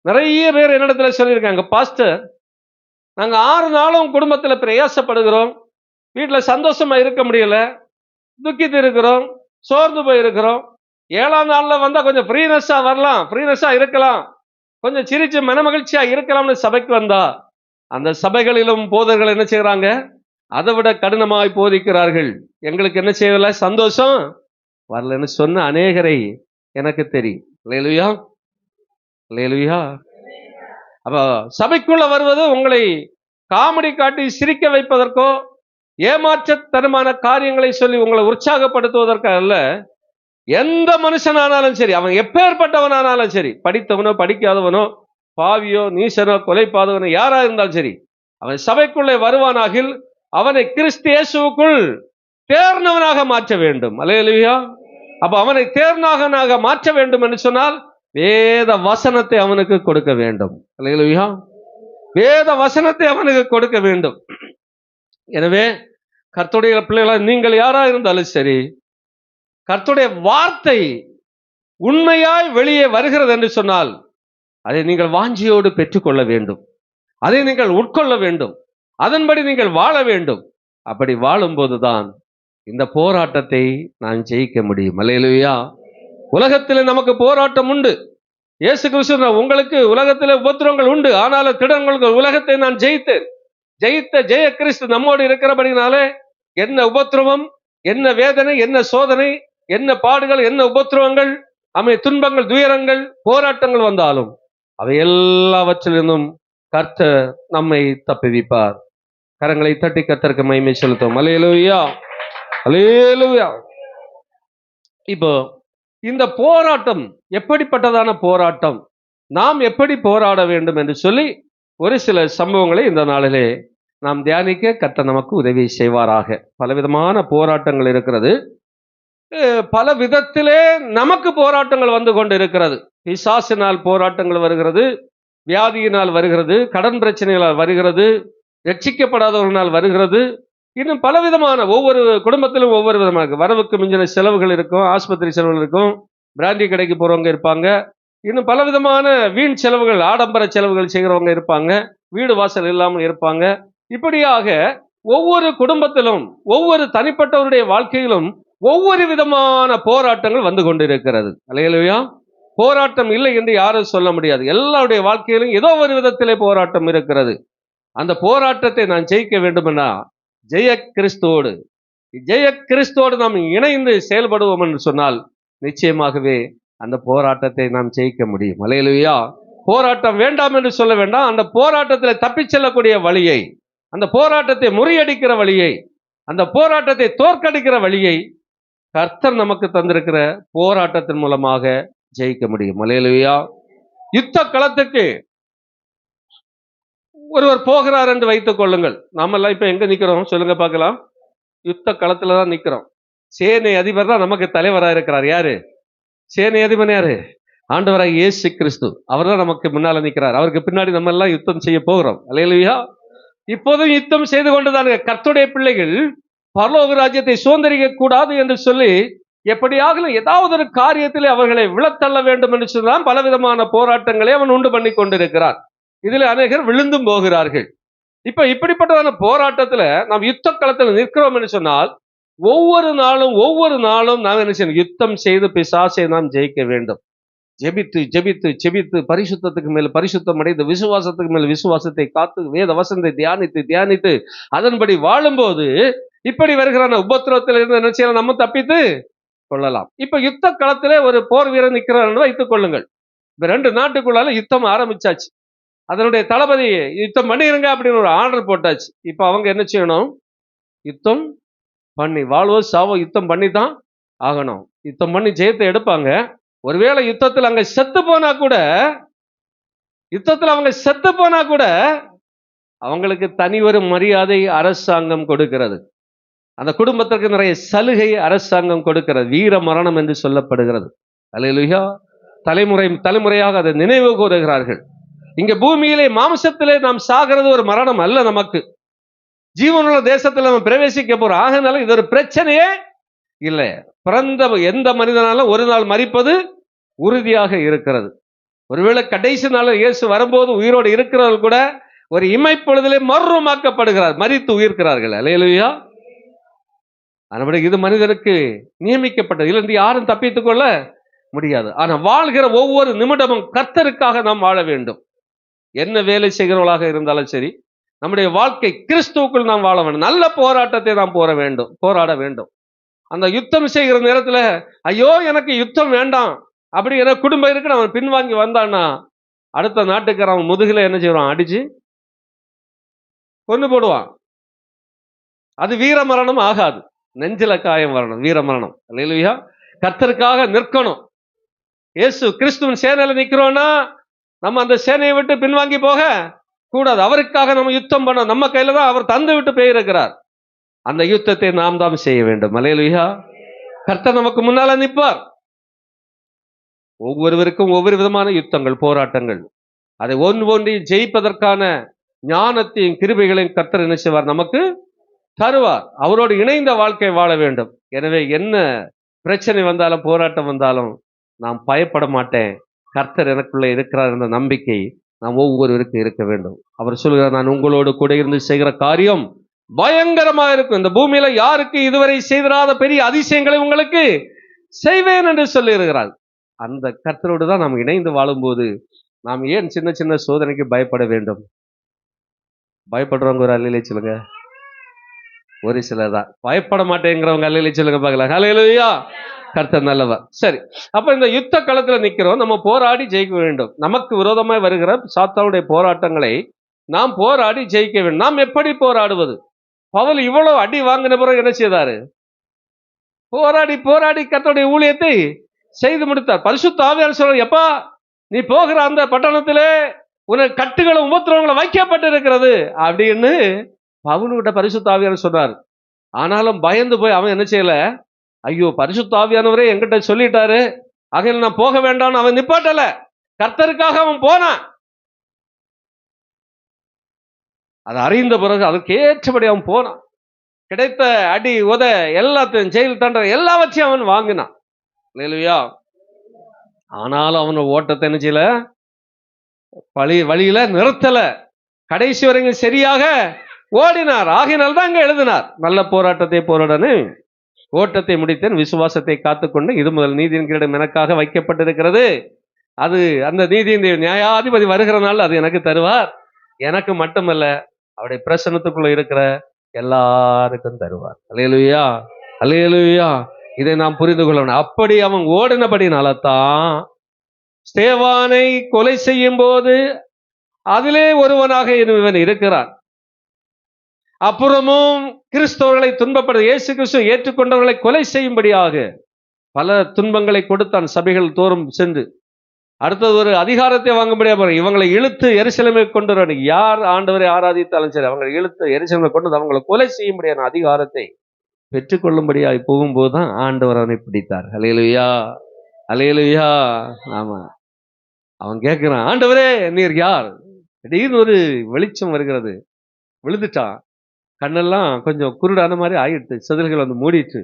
நிறைய பேர் என்னிடத்துல சொல்லியிருக்காங்க, பாஸ்டர் நாங்கள் 6 நாளும் குடும்பத்தில் பிரயாசப்படுகிறோம், வீட்டில் சந்தோஷமா இருக்க முடியல, துக்கித்து இருக்கிறோம், சோர்ந்து போய் இருக்கிறோம், 7ஆம் நாளில் வந்தால் கொஞ்சம் ஃப்ரீனஸ்ஸாக இருக்கலாம், கொஞ்சம் சிரிச்சு மனமகிழ்ச்சியா இருக்கலாம்னு சபைக்கு வந்தா அந்த சபைகளிலும் போதர்கள் என்ன செய்யறாங்க? அதை விட கடினமாய் போதிக்கிறார்கள். எங்களுக்கு என்ன செய்யல, சந்தோஷம் வரலன்னு சொன்ன அநேகரை எனக்கு தெரியும். அல்லேலூயா. அல்லேலூயா. அப்ப சபைக்குள்ள வருவது உங்களை காமெடி காட்டி சிரிக்க வைப்பதற்கோ ஏமாற்றத்தனமான காரியங்களை சொல்லி உங்களை உற்சாகப்படுத்துவதற்கோ அல்ல. எந்த மனுஷனானாலும் சரி, அவன் எப்பேற்பட்டவனானாலும் சரி, படித்தவனோ படிக்காதவனோ, பாவியோ நீசனோ கொலைப்பாதவனோ யாரா இருந்தாலும் சரி, அவன் சபைக்குள்ளே வருவானாகில் அவனை கிறிஸ்து இயேசுவுக்குள் தேர்ந்தவனாக மாற்ற வேண்டும். அல்லேலூயா. அப்ப அவனை தேர்ந்தவனாக மாற்ற வேண்டும் என்று சொன்னால் வேத வசனத்தை அவனுக்கு கொடுக்க வேண்டும். அல்லேலூயா. வேத வசனத்தை அவனுக்கு கொடுக்க வேண்டும். எனவே கர்த்தருடைய பிள்ளைகளாக நீங்கள் யாரா இருந்தாலும் சரி, கர்த்தருடைய வார்த்தை உண்மையாய் வெளியே வருகிறது என்று சொன்னால் அதை நீங்கள் வாஞ்சியோடு பெற்றுக்கொள்ள வேண்டும், அதை நீங்கள் உட்கொள்ள வேண்டும், அதன்படி நீங்கள் வாழ வேண்டும். அப்படி வாழும்போதுதான் இந்த போராட்டத்தை நான் ஜெயிக்க முடியும். அல்லேலூயா. உலகத்தில் நமக்கு போராட்டம் உண்டு. இயேசு கிறிஸ்து உங்களுக்கு உலகத்தில் உபத்திரவங்கள் உண்டு, ஆனாலும் திடங்களுக்கு உலகத்தை நான் ஜெயித்த ஜெய கிறிஸ்து நம்மோடு இருக்கிறபடினாலே என்ன உபத்திரவம், என்ன வேதனை, என்ன சோதனை, என்ன பாடுகள், என்ன உபத்திரவங்கள், துன்பங்கள், துயரங்கள், போராட்டங்கள் வந்தாலும் அவை எல்லாவற்றிலிருந்தும் கர்த்தர் நம்மை தப்புவிப்பார். கரங்களை தட்டி கர்த்தருக்கு மகிமை செலுத்தும். அல்லேலூயா. அல்லேலூயா. இப்போ இந்த போராட்டம் எப்படிப்பட்டதான போராட்டம், நாம் எப்படி போராட வேண்டும் என்று சொல்லி ஒரு சில சம்பவங்களை இந்த நாளிலே நாம் தியானிக்க கர்த்தர் நமக்கு உதவி செய்வாராக. பலவிதமான போராட்டங்கள் இருக்கிறது, பல விதத்திலே நமக்கு போராட்டங்கள் வந்து கொண்டு இருக்கிறது. பிசாசினால் போராட்டங்கள் வருகிறது, வியாதியினால் வருகிறது, கடன் பிரச்சனைகளால் வருகிறது, ரட்சிக்கப்படாதவர்களால் வருகிறது, இன்னும் பலவிதமான ஒவ்வொரு குடும்பத்திலும் ஒவ்வொரு விதமாக வரவுக்கு மிஞ்சின செலவுகள் இருக்கும், ஆஸ்பத்திரி செலவுகள் இருக்கும், பிராண்டி கடைக்கு போறவங்க இருப்பாங்க, இன்னும் பலவிதமான வீண் செலவுகள், ஆடம்பர செலவுகள் செய்கிறவங்க இருப்பாங்க, வீடு வாசல் இல்லாமல் இருப்பாங்க. இப்படியாக ஒவ்வொரு குடும்பத்திலும் ஒவ்வொரு தனிப்பட்டவருடைய வாழ்க்கையிலும் ஒவ்வொரு விதமான போராட்டங்கள் வந்து கொண்டிருக்கிறது. அல்லேலூயா. போராட்டம் இல்லை என்று யாரும் சொல்ல முடியாது. எல்லாருடைய வாழ்க்கையிலும் ஏதோ ஒரு விதத்திலே போராட்டம் இருக்கிறது. அந்த போராட்டத்தை நான் ஜெயிக்க வேண்டுமென்னா ஜெய கிறிஸ்துவோடு நாம் இணைந்து செயல்படுவோம் என்று சொன்னால் நிச்சயமாகவே அந்த போராட்டத்தை நாம் ஜெயிக்க முடியும். அல்லேலூயா. போராட்டம் வேண்டாம் என்று சொல்ல வேண்டாம். அந்த போராட்டத்தில் தப்பிச் செல்லக்கூடிய வழியை, அந்த போராட்டத்தை முறியடிக்கிற வழியை, அந்த போராட்டத்தை தோற்கடிக்கிற வழியை கர்த்தர் நமக்கு தந்திருக்கிற போராட்டத்தின் மூலமாக ஜெயிக்க முடியும். அல்லேலூயா. யுத்த களத்துக்கு ஒருவர் போகிறார் என்று வைத்துக் கொள்ளுங்கள். நாமெல்லாம் இப்ப எங்க நிக்கிறோம் சொல்லுங்க பார்க்கலாம்? யுத்த களத்துல தான் நிக்கிறோம். சேனை அதிபர் தான் நமக்கு தலைவராக இருக்கிறார். யாரு சேனை அதிபர்? யாரு? ஆண்டவராக இயேசு கிறிஸ்து. அவர் தான் நமக்கு முன்னால நிற்கிறார். அவருக்கு பின்னாடி நம்ம எல்லாம் யுத்தம் செய்ய போகிறோம். அல்லேலூயா. இப்போதும் யுத்தம் செய்து கொண்டுதான் கர்த்தருடைய பிள்ளைகள் பரலோக ராஜ்யத்தை சுதந்திரிக்க கூடாது என்று சொல்லி எப்படியாக ஏதாவது ஒரு காரியத்திலே அவர்களை விழத்தள்ள வேண்டும் என்று சொன்னால் பலவிதமான போராட்டங்களை அவன் உண்டு பண்ணி கொண்டிருக்கிறார். இதில் அநேகர் விழுந்தும் போகிறார்கள். இப்ப இப்படிப்பட்டதான போராட்டத்துல நாம் யுத்த களத்தில் நிற்கிறோம் என்று சொன்னால் ஒவ்வொரு நாளும் நாம் என்ன செய்யணும்? யுத்தம் செய்து பிசாசை நாம் ஜெயிக்க வேண்டும். ஜெபித்து ஜெபித்து ஜெபித்து பரிசுத்தத்துக்கு மேல் பரிசுத்தம் அடைந்து விசுவாசத்துக்கு மேல் விசுவாசத்தை காத்து வேத வசனத்தை தியானித்து தியானித்து அதன்படி வாழும்போது இப்படி வருகிறான உபத்திரவத்தில் இருந்து என்ன செய்யலாம்? நம்ம தப்பித்து கொள்ளலாம். இப்ப யுத்த களத்திலே ஒரு போர் வீரர் நிற்கிறார் என்று வைத்துக் கொள்ளுங்கள். இப்ப 2 நாட்டுக்குள்ளால யுத்தம் ஆரம்பிச்சாச்சு. அதனுடைய தளபதி யுத்தம் பண்ணிருங்க அப்படின்னு ஒரு ஆர்டர் போட்டாச்சு. இப்ப அவங்க என்ன செய்யணும்? யுத்தம் பண்ணி வாழ்வோ சாவோ யுத்தம் பண்ணி தான் ஆகணும். யுத்தம் பண்ணி ஜெயத்தை எடுப்பாங்க. ஒருவேளை யுத்தத்தில் அங்க செத்து போனா கூட அவங்களுக்கு தனி ஒரு மரியாதை அரசாங்கம் கொடுக்கிறது. அந்த குடும்பத்திற்கு நிறைய சலுகை அரசாங்கம் கொடுக்கிறது. வீர மரணம் என்று சொல்லப்படுகிறது. அல்லேலூயா. தலைமுறையாக அதை நினைவு கூறுகிறார்கள். இங்க பூமியிலே மாம்சத்திலே நாம் சாகிறது ஒரு மரணம் அல்ல. நமக்கு ஜீவனுள்ள தேசத்தில் நம்ம பிரவேசிக்க போறோம். ஆகனால இது ஒரு பிரச்சனையே இல்லை. பிறந்த எந்த மனிதனாலும் ஒரு நாள் மரிப்பது உறுதியாக இருக்கிறது. ஒருவேளை கடைசி நாள் இயேசு வரும்போது உயிரோடு இருக்கிறவர்கள் கூட ஒரு இமைப்பொழுதிலே மறுரூபமாக்கப்படுகிறார், மரித்து உயிர்க்கிறார்கள். அல்லேலூயா. அதன்படி இது மனிதனுக்கு நியமிக்கப்பட்டது. இல்லை யாரும் தப்பித்துக் கொள்ள முடியாது. ஆனா வாழ்கிற ஒவ்வொரு நிமிடமும் கர்த்தருக்காக நாம் வாழ வேண்டும். என்ன வேலை செய்கிறவர்களாக இருந்தாலும் சரி, நம்முடைய வாழ்க்கை கிறிஸ்துவுக்குள் நாம் வாழ வேண்டும். நல்ல போராட்டத்தை நாம் போராட வேண்டும். அந்த யுத்தம் செய்கிற நேரத்துல ஐயோ எனக்கு யுத்தம் வேண்டாம் அப்படி ஏன்னா குடும்பம் இருக்கு அவன் பின்வாங்கி வந்தான்னா அடுத்த நாட்டுக்கார அவன் முதுகுல என்ன செய்வான்? அடிச்சு கொண்டு போடுவான். அது வீர மரணம் ஆகாது. நெஞ்சில காயம் வரணும். வீர மரணம். அல்லேலூயா. கர்த்தருக்காக நிற்கணும். இயேசு கிறிஸ்துவின் சேனையில நிக்கிறோம்னா நம்ம அந்த சேனையை விட்டு பின்வாங்கி போக கூடாது. அவருக்காக நம்ம யுத்தம் பண்ண நம்ம கையில தான் அவர் தந்து விட்டு போயிருக்கிறார். அந்த யுத்தத்தை நாம் தான் செய்ய வேண்டும். அல்லேலூயா. கர்த்தர் நமக்கு முன்னால நிற்பார். ஒவ்வொருவருக்கும் ஒவ்வொரு விதமான யுத்தங்கள், போராட்டங்கள். அதை ஒன்றையும் ஜெயிப்பதற்கான ஞானத்தையும் கிருபைகளையும் கர்த்தர் என்ன செய்வார்? நமக்கு தருவார். அவரோடு இணைந்த வாழ்க்கை வாழ வேண்டும். எனவே என்ன பிரச்சனை வந்தாலும் போராட்டம் வந்தாலும் நாம் பயப்பட மாட்டேன். கர்த்தர் எனக்குள்ள இருக்கிறார் என்ற நம்பிக்கை நாம் ஒவ்வொருவருக்கும் இருக்க வேண்டும். அவர் சொல்கிறார், நான் உங்களோடு கூட இருந்து செய்கிற காரியம் பயங்கரமா இருக்கும். இந்த பூமியில யாருக்கு இதுவரை செய்திராத பெரிய அதிசயங்களை உங்களுக்கு செய்வேன் என்று சொல்லி இருக்கிறார். அந்த கர்த்தரோடு தான் நாம் இணைந்து வாழும்போது நாம் ஏன் சின்ன சின்ன சோதனைக்கு பயப்பட வேண்டும்? பயப்படுறவங்க ஒரு அல்லையிலே சொல்லுங்க. ஒரு சிலர் தான். பயப்பட மாட்டேங்கிறவங்க அல்லையிலே சொல்லுங்க பார்க்கலாம். ஹல்லேலூயா. கர்த்தர் நல்லவர். சரி, அப்ப இந்த யுத்த களத்துல நிக்கிறோம். நம்ம போராடி ஜெயிக்க வேண்டும். நமக்கு விரோதமாய் வருகிற சாத்தானுடைய போராட்டங்களை நாம் போராடி ஜெயிக்க வேண்டும். நாம் எப்படி போராடுவது? பவுல் இவ்வளவு அடி வாங்கின பிறகு என்ன செய்தாரு? போராடி போராடி கர்த்தருடைய ஊழியத்தை செய்து முடித்தார். பரிசுத்த ஆவியானவர் சொல்றார், எப்பா நீ போகிற அந்த பட்டணத்திலே உனக்கு கட்டுகளும் உபத்திரவங்களும் வைக்கப்பட்டு இருக்கிறது அப்படின்னு பவுல்கிட்ட பரிசுத்த ஆவியானவர் சொன்னார். ஆனாலும் பயந்து போய் அவன் என்ன செய்யல? ஐயோ பரிசுத்த ஆவியானவரே என்கிட்ட சொல்லிட்டாரு, ஆகையில நான் போக வேண்டாம்னு அவன் நிப்பாட்டல. கர்த்தருக்காக அவன் போனான். அது அறிந்த பிறகு அதுக்கு ஏற்றபடி அவன் போனான். கிடைத்த அடி உத எல்லாத்தையும் ஜெயில் தண்டனை எல்லாவற்றையும் அவன் வாங்கினான். அல்லேலூயா. ஆனாலும் அவன் ஓட்டத்தை என்ன செய்யல? வழியில நிறுத்தல. கடைசி வரைக்கும் சரியாக ஓடினார். ஆகினால் தான் அங்க எழுதினார், நல்ல போராட்டத்தை போராடன்னு ஓட்டத்தை முடித்தேன், விசுவாசத்தை காத்துக்கொண்டு, இது முதல் நீதியின் கிரீடம் எனக்காக வைக்கப்பட்டிருக்கிறது. அது அந்த நீதியின் நியாயாதிபதி வருகிற நாள் அது எனக்கு தருவார். எனக்கு மட்டுமல்ல, அவருடைய பிரசன்னத்துக்குள்ள இருக்கிற எல்லாருக்கும் தருவார். அல்லேலூயா, அல்லேலூயா. இதை நாம் புரிந்து கொள்ளணும். அப்படி அவன் ஓடினபடினால தான் ஸ்தேவானை கொலை செய்யும் போது அதிலே ஒருவனாக இவன் இருக்கிறான். அப்புறமும் கிறிஸ்தவர்களை துன்பப்பட இயேசு கிறிஸ்துவை ஏற்றுக்கொண்டவர்களை கொலை செய்யும்படியாக பல துன்பங்களை கொடுத்தான் சபைகள் தோறும் சென்று. அடுத்தது ஒரு அதிகாரத்தை வாங்கும்படியாக இவங்களை இழுத்து எருசலேமை கொண்டு வரணும். யார் ஆண்டவரை ஆராதித்தாலும் சரி, அவங்களை இழுத்து எருசலேமை கொண்டு அவங்களை கொலை செய்யும்படியான அதிகாரத்தை பெற்றுக்கொள்ளும்படியாக போகும்போது தான் ஆண்டவர் அவனை பிடித்தார். அல்லேலூயா, அல்லேலூயா. ஆமா, அவன் கேட்கிறான், ஆண்டவரே நீர் யார்? திடீர்னு ஒரு வெளிச்சம் வருகிறது. விழுந்துட்டான். கண்ணெல்லாம் கொஞ்சம் குருடான மாதிரி ஆயிடுச்சு, செதில்கள் வந்து மூடிட்டு.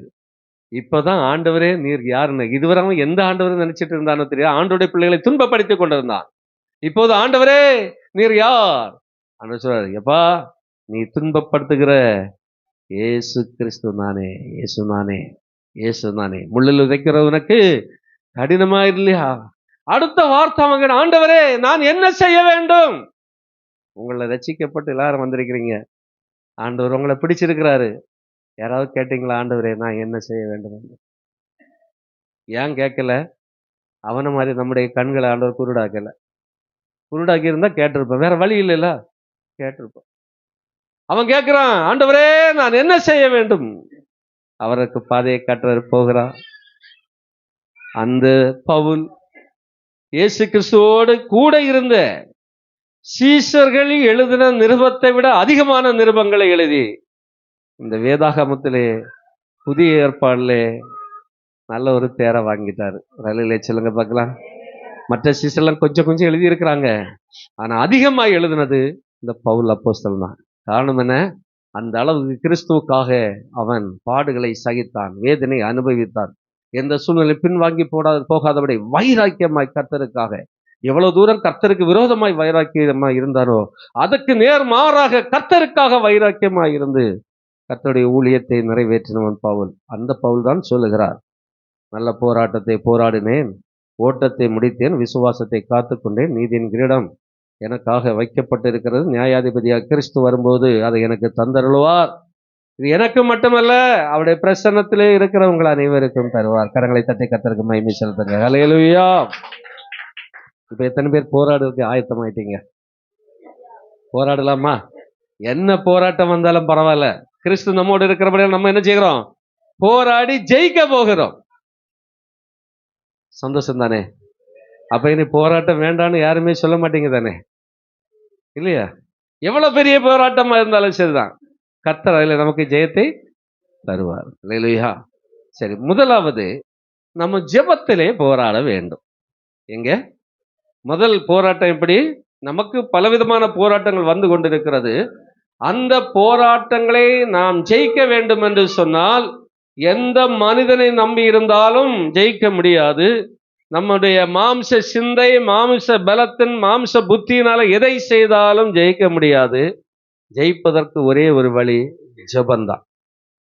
இப்பதான் ஆண்டவரே நீர் யாருன்னு, இதுவரை அவன் எந்த ஆண்டவரை நினைச்சிட்டு இருந்தானோ தெரியாது. ஆண்டோடைய பிள்ளைகளை துன்பப்படுத்தி கொண்டிருந்தான். இப்போது ஆண்டவரே நீர் யார்? ஆண்டவர் சொல்றாரு, எப்பா நீ துன்பப்படுத்துகிற இயேசு கிறிஸ்து நானே, இயேசு நானே, இயேசு நானே. முள்ளில் உதைக்கிறவனுக்கு கடினமா இல்லையா? அடுத்த வார்த்தை அவங்க, ஆண்டவரே நான் என்ன செய்ய வேண்டும்? உங்களை ரட்சிக்கப்பட்டு எல்லாரும் வந்திருக்கிறீங்க, ஆண்டவர் உங்களை பிடிச்சிருக்கிறாரு. யாராவது கேட்டீங்களா, ஆண்டவரே நான் என்ன செய்ய வேண்டும்? ஏன் கேட்கல? அவனை மாதிரி நம்முடைய கண்களை ஆண்டவர் குருடாக்கல. குருடாக்கி இருந்தா கேட்டிருப்பேன், வேற வழி இல்லைல்ல, கேட்டிருப்போம். அவன் கேட்கிறான், ஆண்டவரே நான் என்ன செய்ய வேண்டும்? அவருக்கு பாதையை காட்டுறாரு, போகிறான். அந்த பவுல் இயேசு கிறிஸ்துவோடு கூட இருந்த சீஷர்கள் எழுதின நிருபத்தை விட அதிகமான நிருபங்களை எழுதி இந்த வேதாகமத்திலே புதிய ஏற்பாடிலே நல்ல ஒரு பேரை வாங்கிட்டாரு. ரயிலே சொல்லுங்க பார்க்கலாம். மற்ற சீசர்லாம் கொஞ்சம் கொஞ்சம் எழுதியிருக்கிறாங்க, ஆனா அதிகமா எழுதினது இந்த பவுல் அப்போஸ்தலன் தான். காரணம் என்ன? அந்த அளவுக்கு கிறிஸ்துவுக்காக அவன் பாடுகளை சகித்தான், வேதனை அனுபவித்தான். எந்த சூழ்நிலை பின்வாங்கி போகாதபடி வைராக்கியமாய் கர்த்தருக்காக, எவ்வளவு தூரம் கர்த்தருக்கு விரோதமாய் வைராக்கியமாய் இருந்தாரோ அதற்கு நேர்மாறாக கர்த்தருக்காக வைராக்கியமாய் இருந்து கர்த்தருடைய ஊழியத்தை நிறைவேற்றினவன் பவுல். அந்த பவுல் தான் சொல்லுகிறார், நல்ல போராட்டத்தை போராடினேன், ஓட்டத்தை முடித்தேன், விசுவாசத்தை காத்துக்கொண்டேன், நீதியின் கிரீடம் எனக்காக வைக்கப்பட்டிருக்கிறது. நியாயாதிபதியாக கிறிஸ்து வரும்போது அதை எனக்கு தந்தருள்வார். இது எனக்கு மட்டுமல்ல, அவருடைய பிரசன்னத்திலே இருக்கிறவங்கள் அனைவருக்கும் தருவார். கரங்களை தட்டி கர்த்தருக்கு மகிமை செலுத்துங்க. ஹல்லேலூயா. இப்ப எத்தனை பேர் போராடுறதுக்கு ஆயத்தமாயிட்டீங்க? போராடலாமா? என்ன போராட்டம் வந்தாலும் பரவாயில்ல, கிறிஸ்து நம்மோடு இருக்கிறபடியால் நம்ம என்ன செய்கிறோம்? போராடி ஜெயிக்க போகிறோம். சந்தோஷம் தானே? அப்ப இனி போராட்டம் வேண்டான்னு யாருமே சொல்ல மாட்டீங்க தானே, இல்லையா? எவ்வளவு பெரிய போராட்டமா இருந்தாலும் சரிதான், கர்த்தர் அதில் நமக்கு ஜெயத்தை தருவார். அல்லேலூயா. சரி, முதலாவது நம்ம ஜெபத்திலே போராட வேண்டும். எங்க முதல் போராட்டம் எப்படி? நமக்கு பலவிதமான போராட்டங்கள் வந்து கொண்டிருக்கிறது. அந்த போராட்டங்களை நாம் ஜெயிக்க வேண்டும் என்று சொன்னால் எந்த மனிதனை நம்பி இருந்தாலும் ஜெயிக்க முடியாது. நம்முடைய மாம்ச சிந்தை, மாம்ச பலத்தின், மாம்ச புத்தியினால எதை செய்தாலும் ஜெயிக்க முடியாது. ஜெயிப்பதற்கு ஒரே ஒரு வழி, ஜெபந்தான்.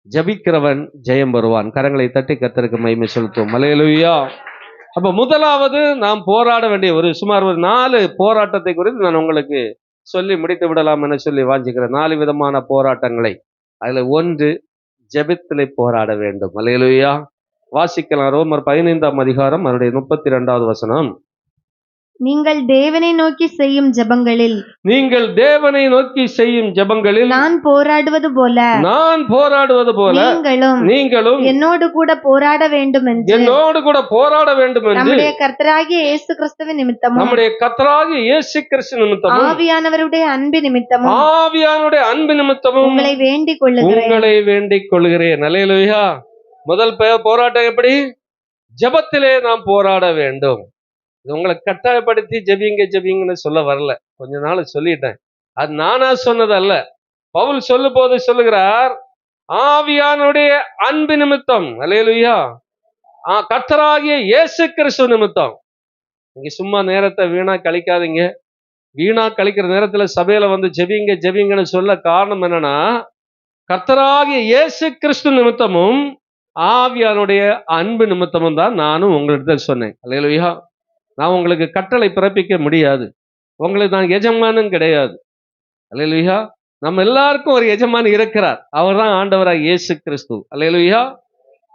ஜபிக்கிறவன் ஜெயம் வருவான். கரங்களை தட்டி கர்த்தருக்கு மகிமை செலுத்துவோம். அல்லேலூயா. அப்ப முதலாவது நாம் போராட வேண்டிய சுமார் ஒரு 4 போராட்டத்தை குறித்து நான் உங்களுக்கு சொல்லி முடித்து விடலாம் என சொல்லி வாஞ்சிக்கிறேன். 4 விதமான போராட்டங்களை. அதுல 1, ஜெபத்திலே போராட வேண்டும். அல்லேலூயா. வாசிக்கலாம். ரோமர் 15ஆம் அதிகாரம் அதனுடைய 32வது வசனம். நீங்கள் தேவனை நோக்கி செய்யும் ஜெபங்களில், நீங்கள் தேவனை நோக்கி செய்யும் ஜெபங்களில் நான் போராடுவது போல நீங்களும் என்னோடு கூட போராட வேண்டும் என்று நம்முடைய கர்த்தராகிய இயேசு கிறிஸ்துவின் நிமித்தமும் ஆவியானவருடைய அன்பு நிமித்தமும் உங்களை வேண்டிக் கொள்கிறேன். அல்லேலூயா. முதல் போராட்டம் எப்படி? ஜெபத்திலே நாம் போராட வேண்டும். உங்களை கட்டாயப்படுத்தி ஜெபிங்கன்னு சொல்ல வரல, கொஞ்ச நாள் சொல்லிட்டேன். அது நானா சொன்னதல்ல. பவுல் சொல்லும் போது சொல்லுகிறார், ஆவியானுடைய அன்பு நிமித்தம். அல்லேலூயா. கர்த்தராகிய இயேசு கிறிஸ்து நிமித்தம். நீங்க சும்மா நேரத்தை வீணா கழிக்காதீங்க. வீணா கழிக்கிற நேரத்துல சபையில வந்து ஜெபிங்கன்னு சொல்ல காரணம் என்னன்னா, கர்த்தராகிய இயேசு கிறிஸ்து நிமித்தமும் ஆவியானுடைய அன்பு நிமித்தமும் தான் நானும் உங்களிடத்தில் சொன்னேன். அல்லேலூயா. நான் உங்களுக்கு கட்டளை பிறப்பிக்க முடியாது. உங்களுக்கு நான் எஜமானும் கிடையாது. அல்லேலூயா. நம்ம எல்லாருக்கும் ஒரு எஜமான் இருக்கிறார். அவர் தான் ஆண்டவராய் இயேசு கிறிஸ்து. அல்லேலூயா.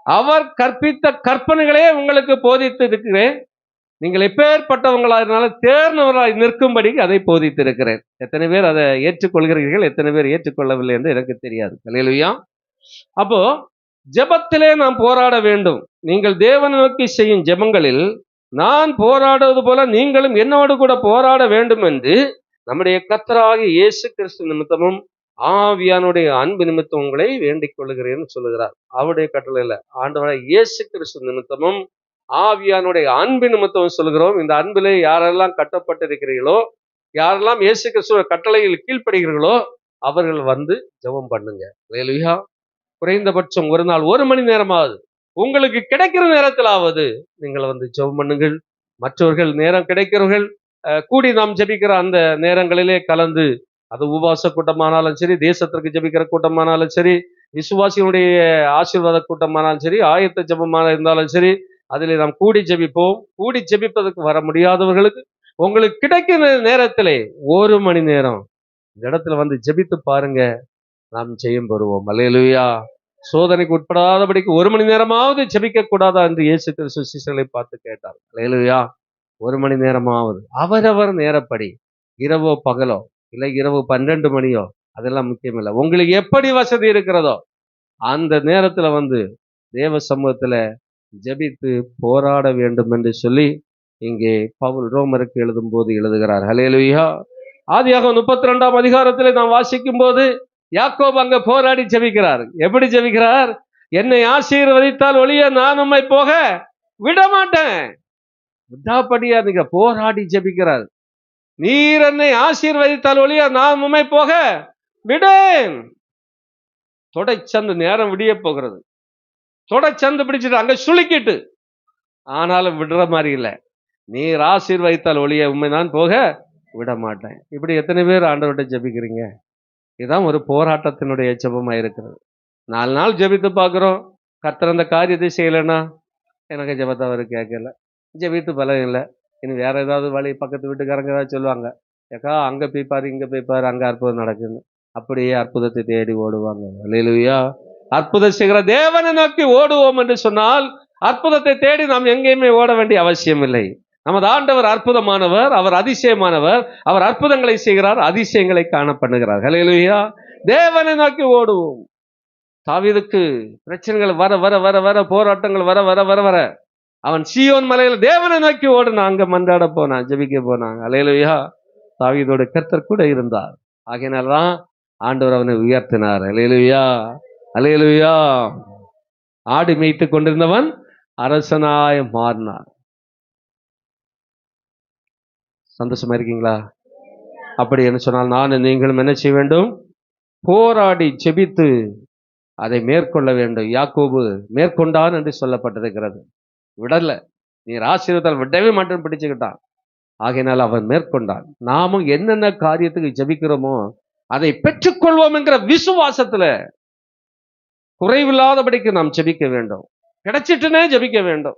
அவர் கற்பித்த கற்பனைகளே உங்களுக்கு போதித்து இருக்கிறேன். நீங்கள் எப்பேற்பட்டவங்களாயிருந்தாலும் தேர்ந்தவர்களாய் நிற்கும்படி அதை போதித்து இருக்கிறேன். எத்தனை பேர் அதை ஏற்றுக்கொள்கிறீர்கள், எத்தனை பேர் ஏற்றுக்கொள்ளவில்லை என்று எனக்கு தெரியாது. அல்லேலூயா. அப்போ ஜெபத்திலே நாம் போராட வேண்டும். நீங்கள் தேவனை நோக்கி செய்யும் ஜெபங்களில் நான் போராடுவது போல நீங்களும் என்னோடு கூட போராட வேண்டும் என்று நம்முடைய கர்த்தராகிய இயேசு கிறிஸ்து நிமித்தமும் ஆவியானுடைய அன்பு நிமித்தம் உங்களை வேண்டிக் கொள்ளுகிறேன்னு சொல்லுகிறார். அவருடைய கட்டளை இல்லை, ஆண்டவராகிய இயேசு கிறிஸ்து நிமித்தமும் ஆவியானுடைய அன்பு நிமித்தம் சொல்லுகிறோம். இந்த அன்பிலே யாரெல்லாம் கட்டப்பட்டிருக்கிறீர்களோ, யாரெல்லாம் இயேசு கிறிஸ்துவ கட்டளையில் கீழ்ப்படுகிறீர்களோ அவர்கள் வந்து ஜெபம் பண்ணுங்க. அல்லேலூயா. குறைந்தபட்சம் ஒரு நாள் 1 மணி நேரமாவது உங்களுக்கு கிடைக்கிற நேரத்திலாவது நீங்கள் வந்து ஜெபம் பண்ணுங்கள். மற்றவர்கள் நேரம் கிடைக்கிறவர்கள் கூடி நாம் ஜெபிக்கிற அந்த நேரங்களிலே கலந்து, அது உபவாச கூட்டமானாலும் சரி, தேசத்திற்கு ஜெபிக்கிற கூட்டமானாலும் சரி, விசுவாசிகளுடைய ஆசீர்வாத கூட்டமானாலும் சரி, ஆயத்த ஜெபமான இருந்தாலும் சரி, அதிலே நாம் கூடி ஜெபிப்போம். கூடி ஜெபிப்பதற்கு வர முடியாதவர்களுக்கு உங்களுக்கு கிடைக்கிற நேரத்திலே 1 மணி நேரம் இந்த இடத்துல வந்து ஜெபித்து பாருங்க, நாம் ஜெயம் பெறுவோம். அல்லேலூயா. சோதனைக்கு உட்படாதபடிக்கு 1 மணி நேரமாவது ஜெபிக்க கூடாதா என்று இயேசு கிறிஸ்து சீஷர்களை பார்த்து கேட்டார். அல்லேலூயா. 1 மணி நேரமாவது அவரவர் நேரப்படி, இரவோ பகலோ இல்லை இரவு 12 மணியோ அதெல்லாம் முக்கியமில்லை. உங்களுக்கு எப்படி வசதி இருக்கிறதோ அந்த நேரத்துல வந்து தேவ சமூகத்துல ஜெபித்து போராட வேண்டும் என்று சொல்லி இங்கே பவுல் ரோமருக்கு எழுதும் போது எழுதுகிறார். அல்லேலூயா. ஆதியாகமம் 32ஆம் அதிகாரத்திலே நாம் வாசிக்கும் போது யாக்கோபு அங்க போராடி ஜெபிக்கிறார். எப்படி ஜெபிக்கிறார்? என்னை ஆசீர்வதித்தால் ஒழிய நான் உம்மை போக விட மாட்டேன். விடாப்படியா நீங்க போராடி ஜெபிக்கிறார். நீர் என்னை ஆசீர்வதித்தால் ஒழிய நான் உம்மை போக விடேன். தொடைச்சந்து நேரம் விடிய போகிறது. தொடைச்சந்து பிடிச்சிட்டு அங்க சுளுக்கிட்டு, ஆனாலும் விடுற மாதிரி இல்லை. நீர் ஆசீர்வதித்தால் ஒழிய உம்மை நான் போக விட மாட்டேன். இப்படி எத்தனை பேர் ஆண்டவர்கிட்ட ஜெபிக்கிறீங்க? இதுதான் ஒரு போராட்டத்தினுடைய ஜெபமா இருக்கிறது. 4 நாள் ஜெபித்து பார்க்குறோம், கர்த்தர் அந்த காரியத்தை செய்யலைன்னா எனக்கு ஜெபத்தை அவர் கேட்கல, ஜெபித்து பலன் இல்லை. இனி வேற ஏதாவது வழி, பக்கத்து வீட்டுக்காரங்க ஏதாவது சொல்லுவாங்க, ஏக்கா அங்கே போய்ப்பாரு இங்கே போய்ப்பாரு அங்கே அற்புதம் நடக்குது. அப்படியே அற்புதத்தை தேடி ஓடுவாங்க. அல்லேலூயா. அற்புதம் செய்கிற தேவனை நோக்கி ஓடுவோம் என்று சொன்னால் அற்புதத்தை தேடி நாம் எங்கேயுமே ஓட வேண்டிய அவசியம் இல்லை. நமது ஆண்டவர் அற்புதமானவர், அவர் அதிசயமானவர், அவர் அற்புதங்களை செய்கிறார், அதிசயங்களை காண பண்ணுகிறார். அல்லேலூயா. தேவனை நோக்கி ஓடுவோம். தாவீதுக்கு பிரச்சனைகள் வர வர வர வர, போராட்டங்கள் வர வர வர வர அவன் சீயோன் மலையில் தேவனை நோக்கி ஓடுனான், அங்க மன்றாட போனான், ஜெபிக்க போனான். அல்லேலூயா. தாவீதோட கர்த்தர் கூட இருந்தார். ஆகையினால்தான் ஆண்டவர் அவனை உயர்த்தினார். அல்லேலூயா. அல்லேலூயா. ஆடு மேய்த்து கொண்டிருந்தவன் அரசனாய் மாறினார். சந்தோஷமா இருக்கீங்களா? அப்படி என்ன சொன்னால் நான் நீங்களும் என்ன செய்ய வேண்டும்? போராடி ஜெபித்து அதை மேற்கொள்ள வேண்டும். யாக்கோபு மேற்கொண்டான் என்று சொல்லப்பட்டிருக்கிறது. விடல, நீர் ஆசீர்வாதத்தால் விடவே மாட்டேன்னு பிடிச்சுக்கிட்டான். ஆகையினால் அவன் மேற்கொண்டான். நாமும் என்னென்ன காரியத்துக்கு ஜெபிக்கிறோமோ அதை பெற்றுக்கொள்வோம் என்கிற விசுவாசத்துல குறைவில்லாதபடிக்கு நாம் ஜெபிக்க வேண்டும். கிடைச்சிட்டுனே ஜெபிக்க வேண்டும்.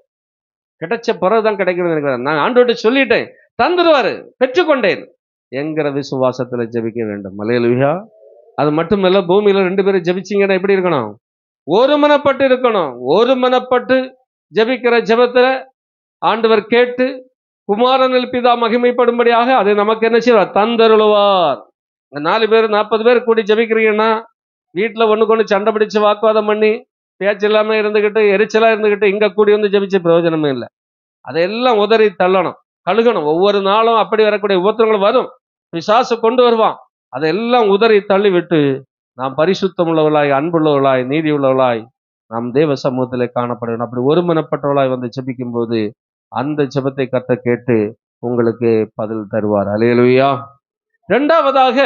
கிடைச்ச பிறகுதான் கிடைக்கணும்னு நினைக்கிறேன். நான் ஆண்டவர்கிட்ட சொல்லிட்டேன், தந்துடுவாரு, பெற்றுக்கொண்டேன் என்கிற விசுவாசத்துல ஜெபிக்க வேண்டும். அல்லேலூயா. அது மட்டுமல்ல, பூமியில 2 பேரும் ஜெபிச்சீங்கன்னா எப்படி இருக்கணும்? ஒருமனப்பட்டு இருக்கணும். ஒருமனப்பட்டு ஜெபிக்கிற ஜெபத்துல ஆண்டவர் கேட்டு குமாரனில் பிதா மகிமைப்படும்படியாக அதை நமக்கு என்ன செய்வார்? தந்தருளுவார். 4 பேர் 40 பேர் கூடி ஜெபிக்கிறீங்கன்னா வீட்டுல ஒண்ணுக்கு ஒண்ணு சண்டை பிடிச்சு வாக்குவாதம் பண்ணி பேச்சு இல்லாம இருந்துகிட்டு எரிச்சலா இருந்துகிட்டு இங்க கூடி வந்து ஜெபிச்ச பிரயோஜனமே இல்லை. அதையெல்லாம் உதறி தள்ளணும், கழுகணும். ஒவ்வொரு நாளும் அப்படி வரக்கூடிய உபத்திரங்கள் வரும், பிசாசு கொண்டு வருவான். அதையெல்லாம் உதறி தள்ளி விட்டு நாம் பரிசுத்தம் உள்ளவர்களாய், அன்புள்ளவர்களாய், நீதி உள்ளவர்களாய் நாம் தேவ சமூகத்திலே காணப்படணும். அப்படி ஒருமனப்பட்டவர்களாய் வந்து ஜெபிக்கும் போது அந்த ஜெபத்தை கர்த்தர் கேட்டு உங்களுக்கு பதில் தருவார். அல்லேலூயா. 2வதாக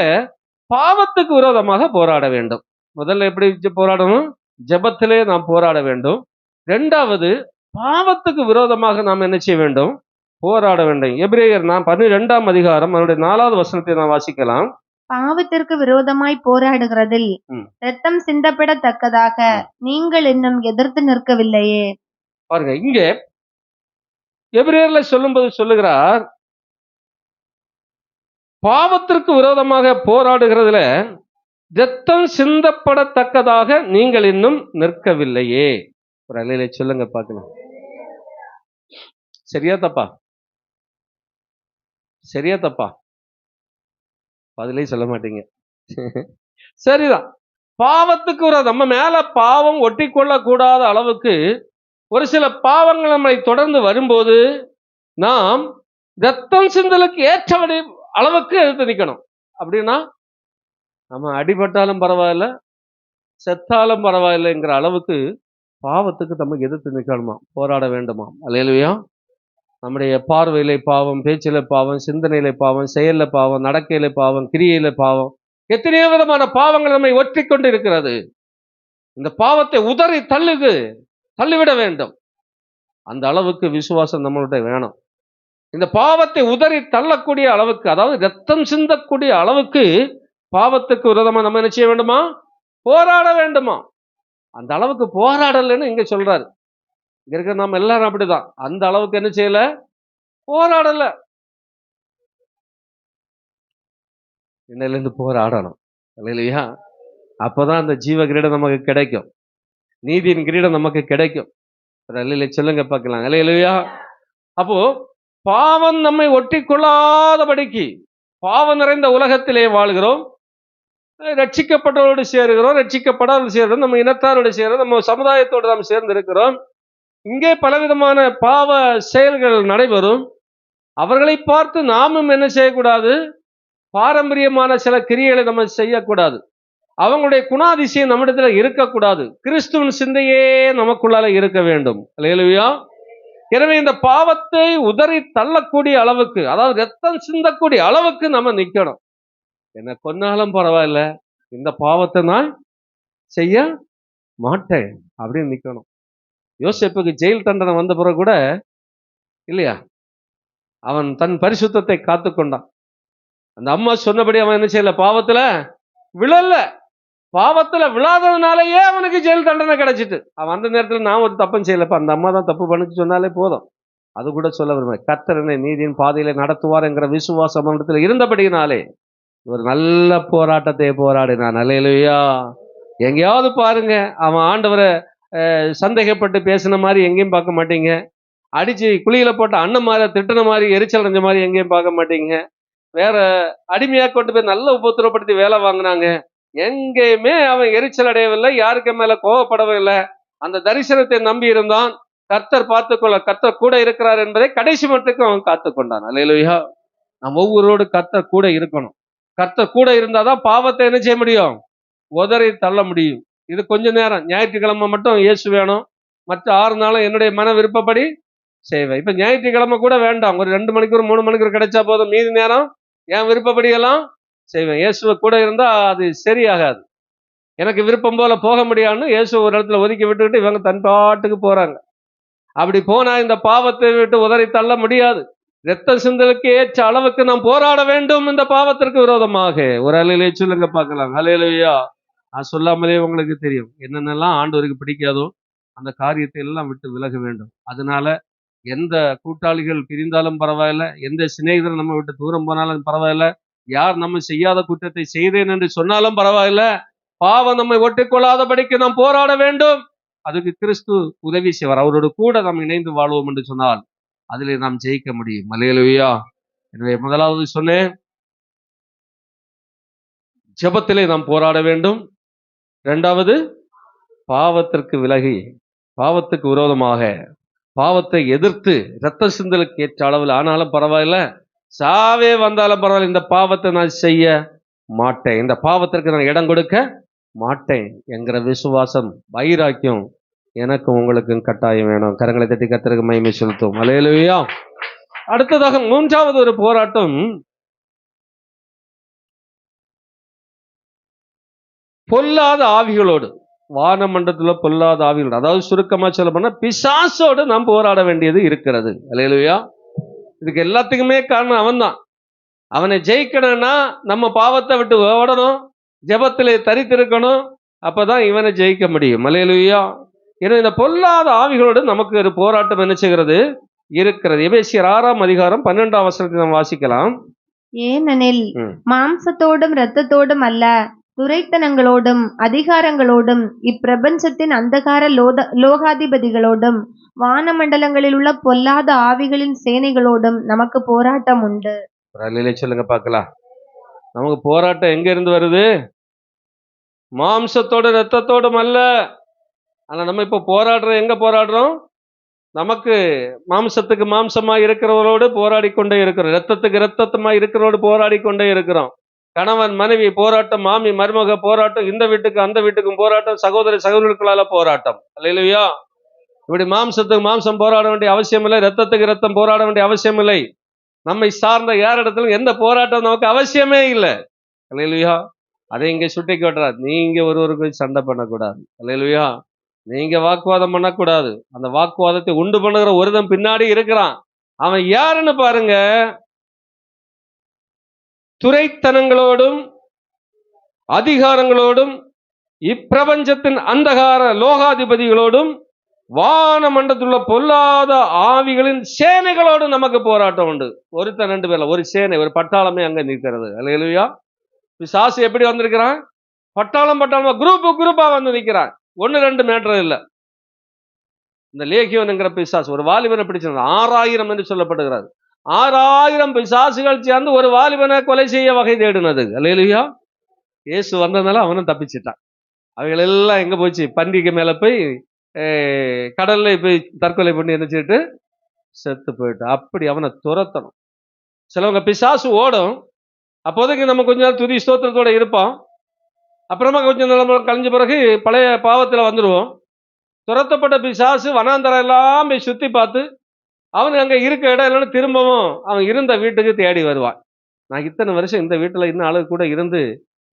பாவத்துக்கு விரோதமாக போராட வேண்டும். முதல்ல எப்படி போராடணும்? ஜெபத்திலே நாம் போராட வேண்டும். 2வது பாவத்துக்கு விரோதமாக நாம் என்ன செய்ய வேண்டும்? போராட வேண்டும். எபிரேயர் 12ஆம் அதிகாரம் அதனுடைய 4வது வசனத்தை நாம் வாசிக்கலாம். பாவத்திற்கு விரோதமாய் போராடுகிறதில் ம். இரத்தம் சிந்தப்படத்தக்கதாக நீங்கள் இன்னும் எதிர்த்து நிற்கவில்லையே. பாருங்க, இங்க எபிரேயர்ல சொல்லும்போது சொல்லுகிறார், பாவத்திற்கு விரோதமாக போராடுகிறதுல இரத்தம் சிந்தப்படத்தக்கதாக நீங்கள் இன்னும் நிற்கவில்லையே. ஒரு அலையில சொல்லுங்க பார்க்கலாம். சரியா தப்பா? சரியா தப்பா? பதிலே சொல்ல மாட்டீங்க. சரிதான். பாவத்துக்கு நம்ம மேல பாவம் ஒட்டி கொள்ளக்கூடாத அளவுக்கு ஒரு சில பாவங்கள் நம்மை தொடர்ந்து வரும்போது நாம் ரத்தம் சிந்தலுக்கு ஏற்றபடி அளவுக்கு எதிர்த்து நிக்கணும். அப்படின்னா நம்ம அடிபட்டாலும் பரவாயில்ல, செத்தாலும் பரவாயில்லைங்கிற அளவுக்கு பாவத்துக்கு நம்ம எதிர்த்து நிக்கணுமா, போராட வேண்டுமா? அல்லேலூயா. நம்முடைய பார்வையிலே பாவம், பேச்சில பாவம், சிந்தனையில பாவம், செயல்ல பாவம், நடக்கையில பாவம், கிரியையில பாவம், எத்தனையோ விதமான பாவங்கள் நம்மை ஒற்றி கொண்டு இருக்கிறது. இந்த பாவத்தை உதறி தள்ளிவிட வேண்டும். அந்த அளவுக்கு விசுவாசம் நம்மள்ட்ட வேணும். இந்த பாவத்தை உதறி தள்ளக்கூடிய அளவுக்கு, அதாவது ரத்தம் சிந்தக்கூடிய அளவுக்கு பாவத்துக்கு விரோதமா நம்ம என்ன செய்ய வேண்டுமா, போராட வேண்டுமா. அந்த அளவுக்கு போராடலன்னு இங்க சொல்றாரு. இங்க இருக்கிற நம்ம எல்லாரும் அப்படிதான். அந்த அளவுக்கு என்ன செய்யல, போராடல. இன்னையிலிருந்து போராடணும். இல்லையா? அப்பதான் அந்த ஜீவ கிரீடம் நமக்கு கிடைக்கும், நீதியின் கிரீடம் நமக்கு கிடைக்கும். அல்லையில சொல்லுங்க பார்க்கலாம். இல்லையா? அப்போ பாவம் நம்மை ஒட்டி கொள்ளாதபடிக்கு, பாவம் நிறைந்த உலகத்திலே வாழ்கிறோம், ரட்சிக்கப்பட்டவரோடு சேருகிறோம், ரட்சிக்கப்படாத சேர்கிறோம், நம்ம இனத்தாரோடு சேர்கிறோம், நம்ம சமுதாயத்தோடு நாம் சேர்ந்து இருக்கிறோம். இங்கே பலவிதமான பாவ செயல்கள் நடைபெறும். அவர்களை பார்த்து நாமும் என்ன செய்யக்கூடாது, பாரம்பரியமான சில கிரியைகளை நம்ம செய்யக்கூடாது. அவங்களுடைய குணாதிசயம் நம்மிடத்துல இருக்கக்கூடாது. கிறிஸ்துவின் சிந்தையே நமக்குள்ளால இருக்க வேண்டும். அல்லேலூயா. எனவே இந்த பாவத்தை உதறி தள்ளக்கூடிய அளவுக்கு, அதாவது ரத்தம் சிந்தக்கூடிய அளவுக்கு நம்ம நிக்கணும். என்ன கொன்னாலும் பரவாயில்ல, இந்த பாவத்தை நான் செய்ய மாட்டேன் அப்படின்னு நிக்கணும். யோசேப்புக்கு ஜெயில் தண்டனை வந்த பிறகு கூட இல்லையா, அவன் தன் பரிசுத்தத்தை காத்து கொண்டான். அந்த அம்மா சொன்னபடி அவன் என்ன செய்யல, பாவத்துல விழல. பாவத்துல விழாததுனாலேயே அவனுக்கு ஜெயில் தண்டனை கிடைச்சிட்டு. அவன் அந்த நேரத்தில் நான் ஒரு தப்பும் செய்யலப்பா, அந்த அம்மா தான் தப்பு பண்ணிச்சு சொன்னாலே போதும். அது கூட சொல்ல விரும்புகிறேன். கர்த்தர் என்னை நீதியின் பாதையில நடத்துவார் என்கிற விசுவாசம் அவனிடத்தில் இருந்தபடியினாலே ஒரு நல்ல போராட்டத்தை போராடினான். அல்லேலூயா. எங்கேயாவது பாருங்க, அவன் ஆண்டவரை சந்தேகப்பட்டு பேசின மாதிரி எங்கேயும் பார்க்க மாட்டீங்க. அடிச்சு குழியில போட்ட அண்ணன் மாதிரி திட்டின மாதிரி எரிச்சல் அடைஞ்ச மாதிரி எங்கேயும் பார்க்க மாட்டீங்க. வேற அடிமையா கொண்டு போய் நல்ல உபத்திரப்படுத்தி வேலை வாங்கினாங்க, எங்கேயுமே அவன் எரிச்சல் அடையவில்லை, யாருக்கு மேல கோபப்படவில்லை. அந்த தரிசனத்தை நம்பி இருந்தான். கர்த்தர் பார்த்துக்கொள்ள, கர்த்தர் கூட இருக்கிறார் என்பதை கடைசி மட்டுக்கும் அவன் காத்து கொண்டான். அல்லேலூயா. நம்ம ஒவ்வொருவரோடு கர்த்தர் கூட இருக்கணும். கர்த்தர் கூட இருந்தாதான் பாவத்தை என்ன செய்ய முடியும், உதறி தள்ள முடியும். இது கொஞ்ச நேரம், ஞாயிற்றுக்கிழமை மட்டும் இயேசு வேணும், மற்ற 6 நாளும் என்னுடைய மன விருப்பப்படி செய்வேன். இப்ப ஞாயிற்றுக்கிழமை கூட வேண்டாம், ஒரு 2 மணிக்கூர் 3 மணிக்கூர் கிடைச்சா போதும், மீதி நேரம் என் விருப்பப்படி எல்லாம் செய்வேன். இயேசுவ கூட இருந்தா அது சரியாகாது. எனக்கு விருப்பம் போல போக முடியாதுன்னு இயேசு ஒரு இடத்துல ஒதுக்கி விட்டுக்கிட்டு இவங்க தன் பாட்டுக்கு போறாங்க. அப்படி போனா இந்த பாவத்தை விட்டு உதறி தள்ள முடியாது. இரத்த சிந்தலுக்கு ஏற்ற அளவுக்கு நாம் போராட வேண்டும் இந்த பாவத்திற்கு விரோதமாக. ஒரு அலையிலே சொல்லுங்க பார்க்கலாம். அல்லேலூயா. நான் சொல்லாமலே உங்களுக்கு தெரியும் என்னென்னலாம் ஆண்டவருக்கு பிடிக்காதோ அந்த காரியத்தை எல்லாம் விட்டு விலக வேண்டும். அதனால எந்த கூட்டாளிகள் பிரிந்தாலும் பரவாயில்ல, எந்த சிநேகிதர் நம்ம விட்டு தூரம் போனாலும் பரவாயில்ல, யார் நம்ம செய்யாத குற்றத்தை செய்தேன் என்று சொன்னாலும் பரவாயில்ல, பாவம் நம்மை ஒட்டிக்கொள்ளாதபடிக்கு நாம் போராட வேண்டும். அதுக்கு கிறிஸ்து உதவி செய்வார். அவரோடு கூட நாம் இணைந்து வாழ்வோம் என்று சொன்னால் அதிலே நாம் ஜெயிக்க முடியும். அல்லேலூயா. எனவே முதலாவது சொன்னேன், ஜெபத்திலே நாம் போராட வேண்டும். 2வது, பாவத்திற்கு விலகி, பாவத்துக்கு விரோதமாக, பாவத்தை எதிர்த்து இரத்த சிந்தலுக்கு ஏற்ற அளவில் ஆனாலும் பரவாயில்ல, சாவே வந்தாலும் பரவாயில்ல, இந்த பாவத்தை நான் செய்ய மாட்டேன், இந்த பாவத்திற்கு நான் இடம் கொடுக்க மாட்டேன் என்கிற விசுவாசம், வைராக்கியம் எனக்கும் உங்களுக்கும் கட்டாயம் வேணும். கரங்களை தட்டி கர்த்தருக்கு மகிமை செலுத்தும். அல்லேலூயா. அடுத்ததாக 3வது ஒரு போராட்டம், பொல்லாத ஆவிகளோடு, வானமண்டலத்துல பொல்லாத ஆவிகளோடு, அதாவது சுருக்கமா சொல்ல போனா பிசாசோடு நாம் போராட வேண்டியது இருக்கிறது. அல்லேலூயா. இதுக்கு எல்லாத்துக்குமே காரணம் அவன் தான். அவனை ஜெயிக்கணும்னா நம்ம பாவத்தை விட்டு ஓடணும், ஜெபத்திலே தரித்திருக்கணும். அப்பதான் இவனை ஜெயிக்க முடியும். அல்லேலூயா. ஏன்னா இந்த பொல்லாத ஆவிகளோடு நமக்கு ஒரு போராட்டம் என்ன செய்கிறது இருக்கிறது. எபேசியர் 6ஆம் அதிகாரம் 12ஆம் வசனத்தை நாம் வாசிக்கலாம். ஏனெனில் மாம்சத்தோடும் இரத்தத்தோடும் அல்ல, துரைத்தனங்களோடும் அதிகாரங்களோடும் இப்பிரபஞ்சத்தின் அந்தகார லோகாதிபதிகளோடும் வானமண்டலங்களில் உள்ள பொல்லாத ஆவிகளின் சேனைகளோடும் நமக்கு போராட்டம் உண்டு. சொல்லுங்க பார்க்கலாம். நமக்கு போராட்டம் எங்க இருந்து வருது? மாம்சத்தோடு இரத்தத்தோடும் அல்ல. ஆனா நம்ம இப்ப போராடுறோம், எங்க போராடுறோம்? நமக்கு மாம்சத்துக்கு மாம்சமா இருக்கிறவரோடு போராடி கொண்டே இருக்கிறோம், இரத்தத்துக்கு இரத்தமா இருக்கிறவரோடு போராடி கொண்டே இருக்கிறோம். கணவன் மனைவி போராட்டம், மாமி மருமக போராட்டம், இந்த வீட்டுக்கு அந்த வீட்டுக்கும் போராட்டம், சகோதர சகோதரர்களால போராட்டம். அல்லேலூயா. இப்படி மாம்சத்துக்கு மாம்சம் போராட வேண்டிய அவசியம் இல்லை, இரத்தத்துக்கு இரத்தம் போராட வேண்டிய அவசியம் இல்லை. நம்மை சார்ந்த யார் இடத்துல எந்த போராட்டம் நமக்கு அவசியமே இல்லை. அல்லேலூயா. அதை இங்க சுட்டி காட்டுறார். நீங்க ஒருவருக்கு சண்டை பண்ணக்கூடாது. அல்லேலூயா. நீங்க வாக்குவாதம் பண்ணக்கூடாது. அந்த வாக்குவாதத்தை உண்டு பண்ணுகிற ஒருதன் பின்னாடி இருக்கிறான். அவன் யாருன்னு பாருங்க. துரைத்தனங்களோடும் அதிகாரங்களோடும் இப்பிரபஞ்சத்தின் அந்தகார லோகாதிபதிகளோடும் வானமண்டலத்தில் உள்ள பொல்லாத ஆவிகளின் சேனைகளோடும் நமக்கு போராட்டம் உண்டு. ஒருத்தன் ரெண்டு பேர்ல ஒரு சேனை, ஒரு பட்டாளமே அங்க நிற்கிறது. அல்லேலூயா. பிசாசு எப்படி வந்திருக்கிறான்? பட்டாளமா குரூப்பா வந்து நிற்கிறான். 1-2 மேட்டர் இல்ல. இந்த லேகியோன்ங்கிற பிசாசு ஒரு வாலிபனை பிடிச்சது 6000 என்று சொல்லப்படுகிறது. 6000 பிசாசுகள் சேர்ந்து ஒரு வாலிபனை கொலை செய்ய வகை தேடினது. அல்லேலூயா. இயேசு வந்ததுனால அவனும் தப்பிச்சிட்டான். அவைகள் எல்லாம் எங்க போச்சு? பண்டிகை மேல போய் கடல்ல போய் தற்கொலை பண்ணி நினைச்சிட்டு செத்து போயிட்டு. அப்படி அவனை துரத்தணும். சிலவங்க பிசாசு ஓடும், அப்போதைக்கு நம்ம கொஞ்ச நேரம் துதி ஸ்தோத்திரத்தோட இருப்போம். அப்புறமா கொஞ்சம் நிலம கழிஞ்ச பிறகு பழைய பாவத்துல வந்துடுவோம். துரத்தப்பட்ட பிசாசு வனாந்தரம் எல்லாம் போய் சுத்தி பார்த்து அவனுக்கு அங்க இருக்க இடம் இல்லைன்னு திரும்பவும் அவன் இருந்த வீட்டுக்கு தேடி வருவான். நான் இத்தனை வருஷம் இந்த வீட்டுல இன்னும் ஆளு கூட இருந்து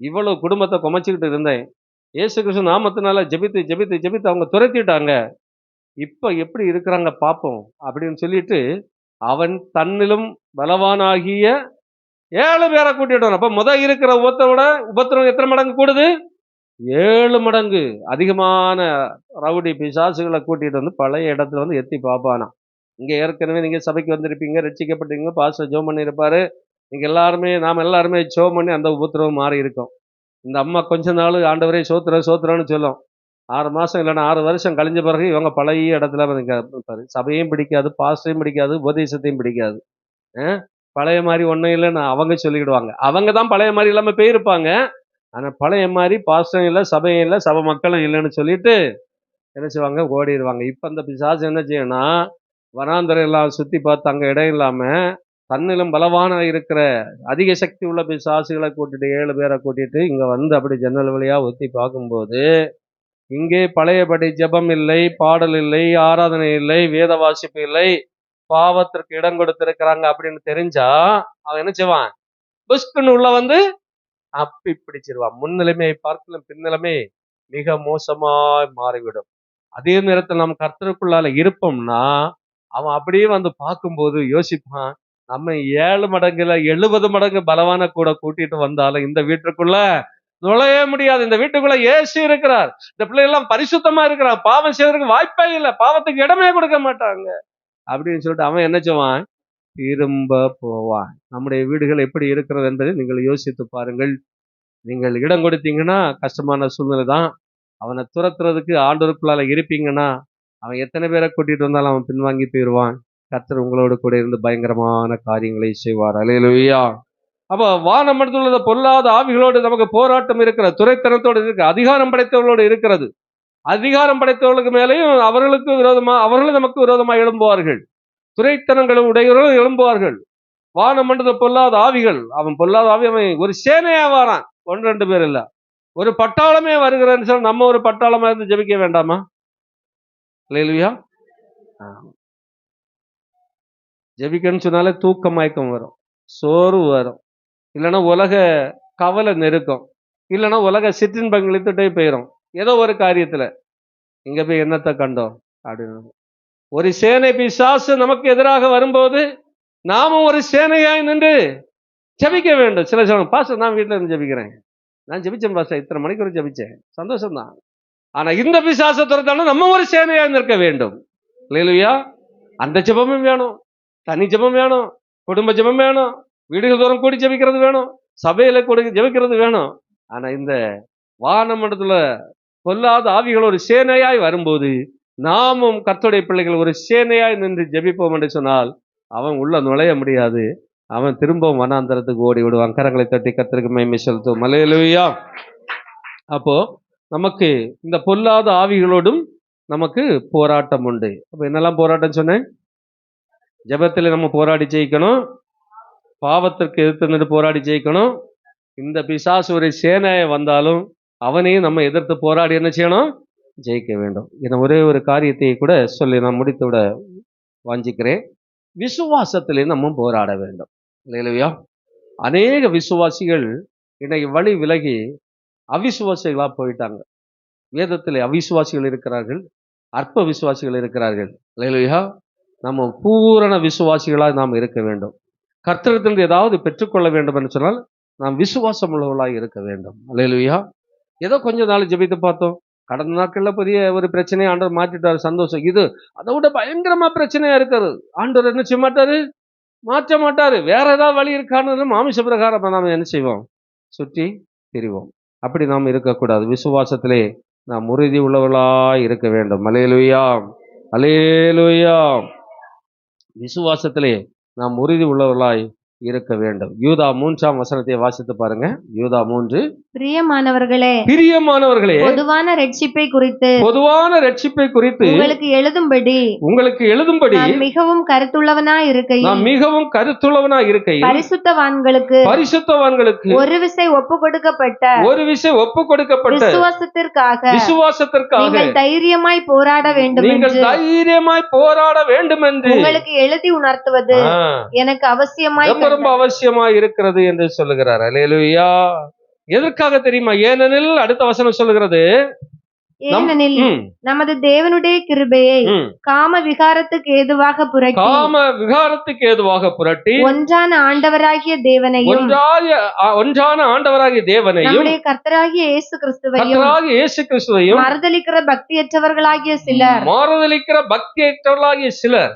இவ்வளவு குடும்பத்தை குமைச்சிக்கிட்டு இருந்தேன், இயேசு கிறிஸ்து நாமத்தினால ஜெபித்து ஜெபித்து ஜெபித்து அவங்க துரத்திட்டாங்க, இப்ப எப்படி இருக்கிறாங்க பாப்போம் அப்படின்னு சொல்லிட்டு அவன் தன்னிலும் பலவானாகிய 7 பேரை கூட்டிட்டு வரான். அப்ப இருக்கிற உபத்திரம் எத்தனை மடங்கு கூடுது? 7 மடங்கு அதிகமான ரவுடி பிசாசுகளை கூட்டிட்டு வந்து பழைய இடத்துல வந்து எத்தி பாப்பானா. இங்க ஏற்கனவே நீங்க சபைக்கு வந்திருப்பீங்க, ரட்சிக்கப்பட்டீங்க, பாஸ்டர் ஜோம் பண்ணி இருப்பாரு, நீங்க எல்லாருமே நாம எல்லாருமே ஜோம் பண்ணி அந்த உபத்திரவம் மாறி இருக்கும். இந்த அம்மா கொஞ்ச நாள் ஆண்டவரே சோத்திரன்னு சொல்லும். 6 மாசம் இல்லைன்னா 6 வருஷம் கழிஞ்ச பிறகு இவங்க பழைய இடத்துல இருப்பாரு. சபையும் பிடிக்காது, பாஸ்டரையும் பிடிக்காது, உபதேசத்தையும் பிடிக்காது. பழைய மாதிரி ஒன்றும் இல்லைன்னு அவங்க சொல்லிக்கிடுவாங்க. அவங்க தான் பழைய மாதிரி இல்லாமல் போயிருப்பாங்க. ஆனால் பழைய மாதிரி பாஸ்டரும் இல்லை, சபையும் இல்லை, சபை மக்களும் இல்லைன்னு சொல்லிட்டு என்ன செய்வாங்க? ஓடிடுவாங்க. இப்போ அந்த பிசாசு என்ன செய்யணும்னா வனாந்தரம் எல்லாம் சுற்றி பார்த்து அங்கே இடம் இல்லாமல் தன்னிலும் பலவான இருக்கிற அதிக சக்தி உள்ள பிசாசுகளை கூட்டிட்டு 7 பேரை கூட்டிட்டு இங்கே வந்து அப்படி ஜன்னல் வழியாக ஒத்தி பார்க்கும்போது இங்கே பழையபடி ஜெபம் இல்லை, பாடல் இல்லை, ஆராதனை இல்லை, வேத வாசிப்பு இல்லை, பாவத்திற்கு இடம் கொடுத்திருக்கிறாங்க அப்படின்னு தெரிஞ்சா அவன் என்ன செய்வான்? புஷ்குன்னு உள்ள வந்து அப்பி பிடிச்சிருவான். முன்னிலைமையை பார்க்கலும் பின்னிலைமை மிக மோசமாய் மாறிவிடும். அதே நேரத்தில் நம்ம கர்த்தருக்குள்ளால இருப்போம்னா அவன் அப்படியே வந்து பார்க்கும்போது யோசிப்பான், நம்ம 7 மடங்குல 70 மடங்கு பலவான கூட கூட்டிட்டு வந்தாலும் இந்த வீட்டுக்குள்ள நுழைய முடியாது. இந்த வீட்டுக்குள்ள இயேசு இருக்கிறார், இந்த பிள்ளைகள் பரிசுத்தமா இருக்கிறான், பாவம் செய்வதற்கு வாய்ப்பே இல்லை, பாவத்துக்கு இடமே கொடுக்க மாட்டாங்க அப்படின்னு சொல்லிட்டு அவன் என்ன செய்வான்? திரும்ப போவான். நம்முடைய வீடுகள் எப்படி இருக்கிறது என்பதை நீங்கள் யோசித்து பாருங்கள். நீங்கள் இடம் கொடுத்தீங்கன்னா கஷ்டமான சூழ்நிலை தான். அவனை துரத்துறதுக்கு ஆண்டவருக்குள்ளால இருப்பீங்கன்னா அவன் எத்தனை பேரை கூட்டிட்டு வந்தாலும் அவன் பின்வாங்கி போயிடுவான். கர்த்தர் உங்களோடு கூட இருந்து பயங்கரமான காரியங்களை செய்வார். அல்லேலூயா. அப்ப வானமண்டலத்தில் உள்ள பொல்லாத ஆவிகளோடு நமக்கு போராட்டம் இருக்கிற, துரைத்தனத்தோடு இருக்கிற, அதிகாரம் படைத்தவர்களோடு இருக்கிறது. அதிகாரம் படைத்தவர்களுக்கு மேலேயும் அவர்களும் நமக்கு விரோதமாக எழும்புவார்கள். துரைத்தனங்கள் உடையவர்கள் எழும்புவார்கள். வானமண்டல பொல்லாத ஆவிகள், அவன் பொல்லாத ஆவி அவன் ஒரு சேனையா வாரான். 1-2 பேர் இல்ல, ஒரு பட்டாளமே வருகிறேன்னு சொன்னா நம்ம ஒரு பட்டாளமா இருந்து ஜெபிக்க வேண்டாமா? அல்லேலூயா. ஜெபிக்கன்னு சொன்னாலே தூக்க மயக்கம் வரும், சோர்வு வரும், இல்லைன்னா உலக கவலை நெருக்கம், இல்லைன்னா உலக சிற்றின்பங்கள் இழுத்துட்டே போயிடும். ஏதோ ஒரு காரியத்துல இங்க போய் என்னத்தை கண்டோம் அப்படின்னு. ஒரு சேனை பிசாசு நமக்கு எதிராக வரும்போது நாமும் ஒரு சேனையாய் நின்று ஜெபிக்க வேண்டும். சில சொல்லுங்க, பாஸ்டர் நான் வீட்டில் இருந்து ஜெபிக்கிறேன், நான் ஜெபிச்சேன் பாஸ்டர், இத்தனை மணிக்கு ஒரு ஜெபிச்சேன், சந்தோஷம் தான். ஆனா இந்த பிசாசை துரத்தாலும் நம்ம ஒரு சேனையா இருந்திருக்க வேண்டும். அல்லேலூயா. அந்த ஜெபமும் வேணும், தனி ஜெபம் வேணும், குடும்ப ஜெபம் வேணும், வீடுகள் தோறும் கூடி ஜெபிக்கிறது வேணும், சபையில கூடி ஜெபிக்கிறது வேணும். ஆனா இந்த வானமண்டலத்துல பொல்லாத ஆவிகள் ஒரு சேனையாய் வரும்போது நாமும் கர்த்தருடைய பிள்ளைகள் ஒரு சேனையாய் நின்று ஜெபிப்போம் என்று சொன்னால் அவன் உள்ள நுழைய முடியாது. அவன் திரும்பவும் வனாந்தரத்துக்கு ஓடி விடுவான். கரங்களை தட்டி கர்த்தருக்கு மகிமை செலுத்துவோம். அல்லேலூயா. அப்போ நமக்கு இந்த பொல்லாத ஆவிகளோடும் நமக்கு போராட்டம் உண்டு. அப்ப என்னெல்லாம் போராட்டம் சொன்னேன்? ஜெபத்தில் நம்ம போராடி ஜெயிக்கணும், பாவத்திற்கு எதிர்த்து நின்று போராடி ஜெயிக்கணும். இந்த பிசாசு ஒரு சேனையை வந்தாலும் அவனையும் நம்ம எதிர்த்து போராடி என்ன செய்யணும்? ஜெயிக்க வேண்டும். என ஒரே ஒரு காரியத்தை கூட சொல்லி நான் முடித்து விட வாஞ்சிக்கிறேன். விசுவாசத்திலே நம்ம போராட வேண்டும். இல்லையா? அநேக விசுவாசிகள் இன்னைக்கு வழி விலகி அவிசுவாசிகளா போயிட்டாங்க. வேதத்திலே அவிசுவாசிகள் இருக்கிறார்கள், அற்ப விசுவாசிகள் இருக்கிறார்கள். இல்லையா? நம்ம பூரண விசுவாசிகளாக நாம் இருக்க வேண்டும். கர்த்தரிடத்திலிருந்து ஏதாவது பெற்றுக்கொள்ள வேண்டும் என்று சொன்னால் நாம் விசுவாசம் உள்ளவர்களாக இருக்க வேண்டும். அல்லேலூயா. ஏதோ கொஞ்ச நாள் ஜெபித்து பார்த்தோம், கடந்த நாட்கள்ல பெரிய ஒரு பிரச்சனையை ஆண்டவர் மாற்றிட்டாரு, சந்தோஷம். இது அதை விட பயங்கரமா பிரச்சனையா இருக்கிறது. ஆண்டவர் என்ன செய்ய மாட்டாரு? மாற்ற மாட்டாரு. வேற ஏதாவது வழி இருக்கான்னு மாமிச பிரகாரம் நாம் என்ன செய்வோம்? சுற்றி திரிவோம். அப்படி நாம் இருக்கக்கூடாது. விசுவாசத்திலே நாம் உறுதி உள்ளவர்களாய் இருக்க வேண்டும். அல்லேலூயா, அல்லேலூயா. விசுவாசத்திலே நாம் உறுதி உள்ளவர்களாய் இருக்க வேண்டும். யூதா 3ஆம் வசனத்தை வாசித்து பாருங்க. யூதா 3. பிரியமானவர்களே, பிரியமானவர்களே, பொதுவான ரட்சிப்பை குறித்து உங்களுக்கு எழுதும்படி நான் மிகவும் கருத்துள்ளவனாய் இருக்கையில் பரிசுத்தவான்களுக்கு ஒரு விசை ஒப்பு கொடுக்கப்பட்ட விசுவாசத்திற்காக நீங்கள் தைரியமாய் போராட வேண்டும் என்று உங்களுக்கு எழுதி உணர்த்துவது எனக்கு அவசியமாய் ரொம்ப அவசியமாய் இருக்கிறது என்று சொல்லுகிறார். அல்லேலூயா. எதற்காக தெரியுமா? ஏனெனில் அடுத்த வசனம் சொல்லுகிறது, ஏனெனில் நமது தேவனுடைய கிருபையை காம விகாரத்துக்கு ஏதுவாக புரட்டி ஒன்றான ஆண்டவராகிய தேவனையும் நம்முடைய கர்த்தராகிய இயேசு கிறிஸ்துவையும் மறுதலிக்கிற பக்தியற்றவர்களாகிய சிலர்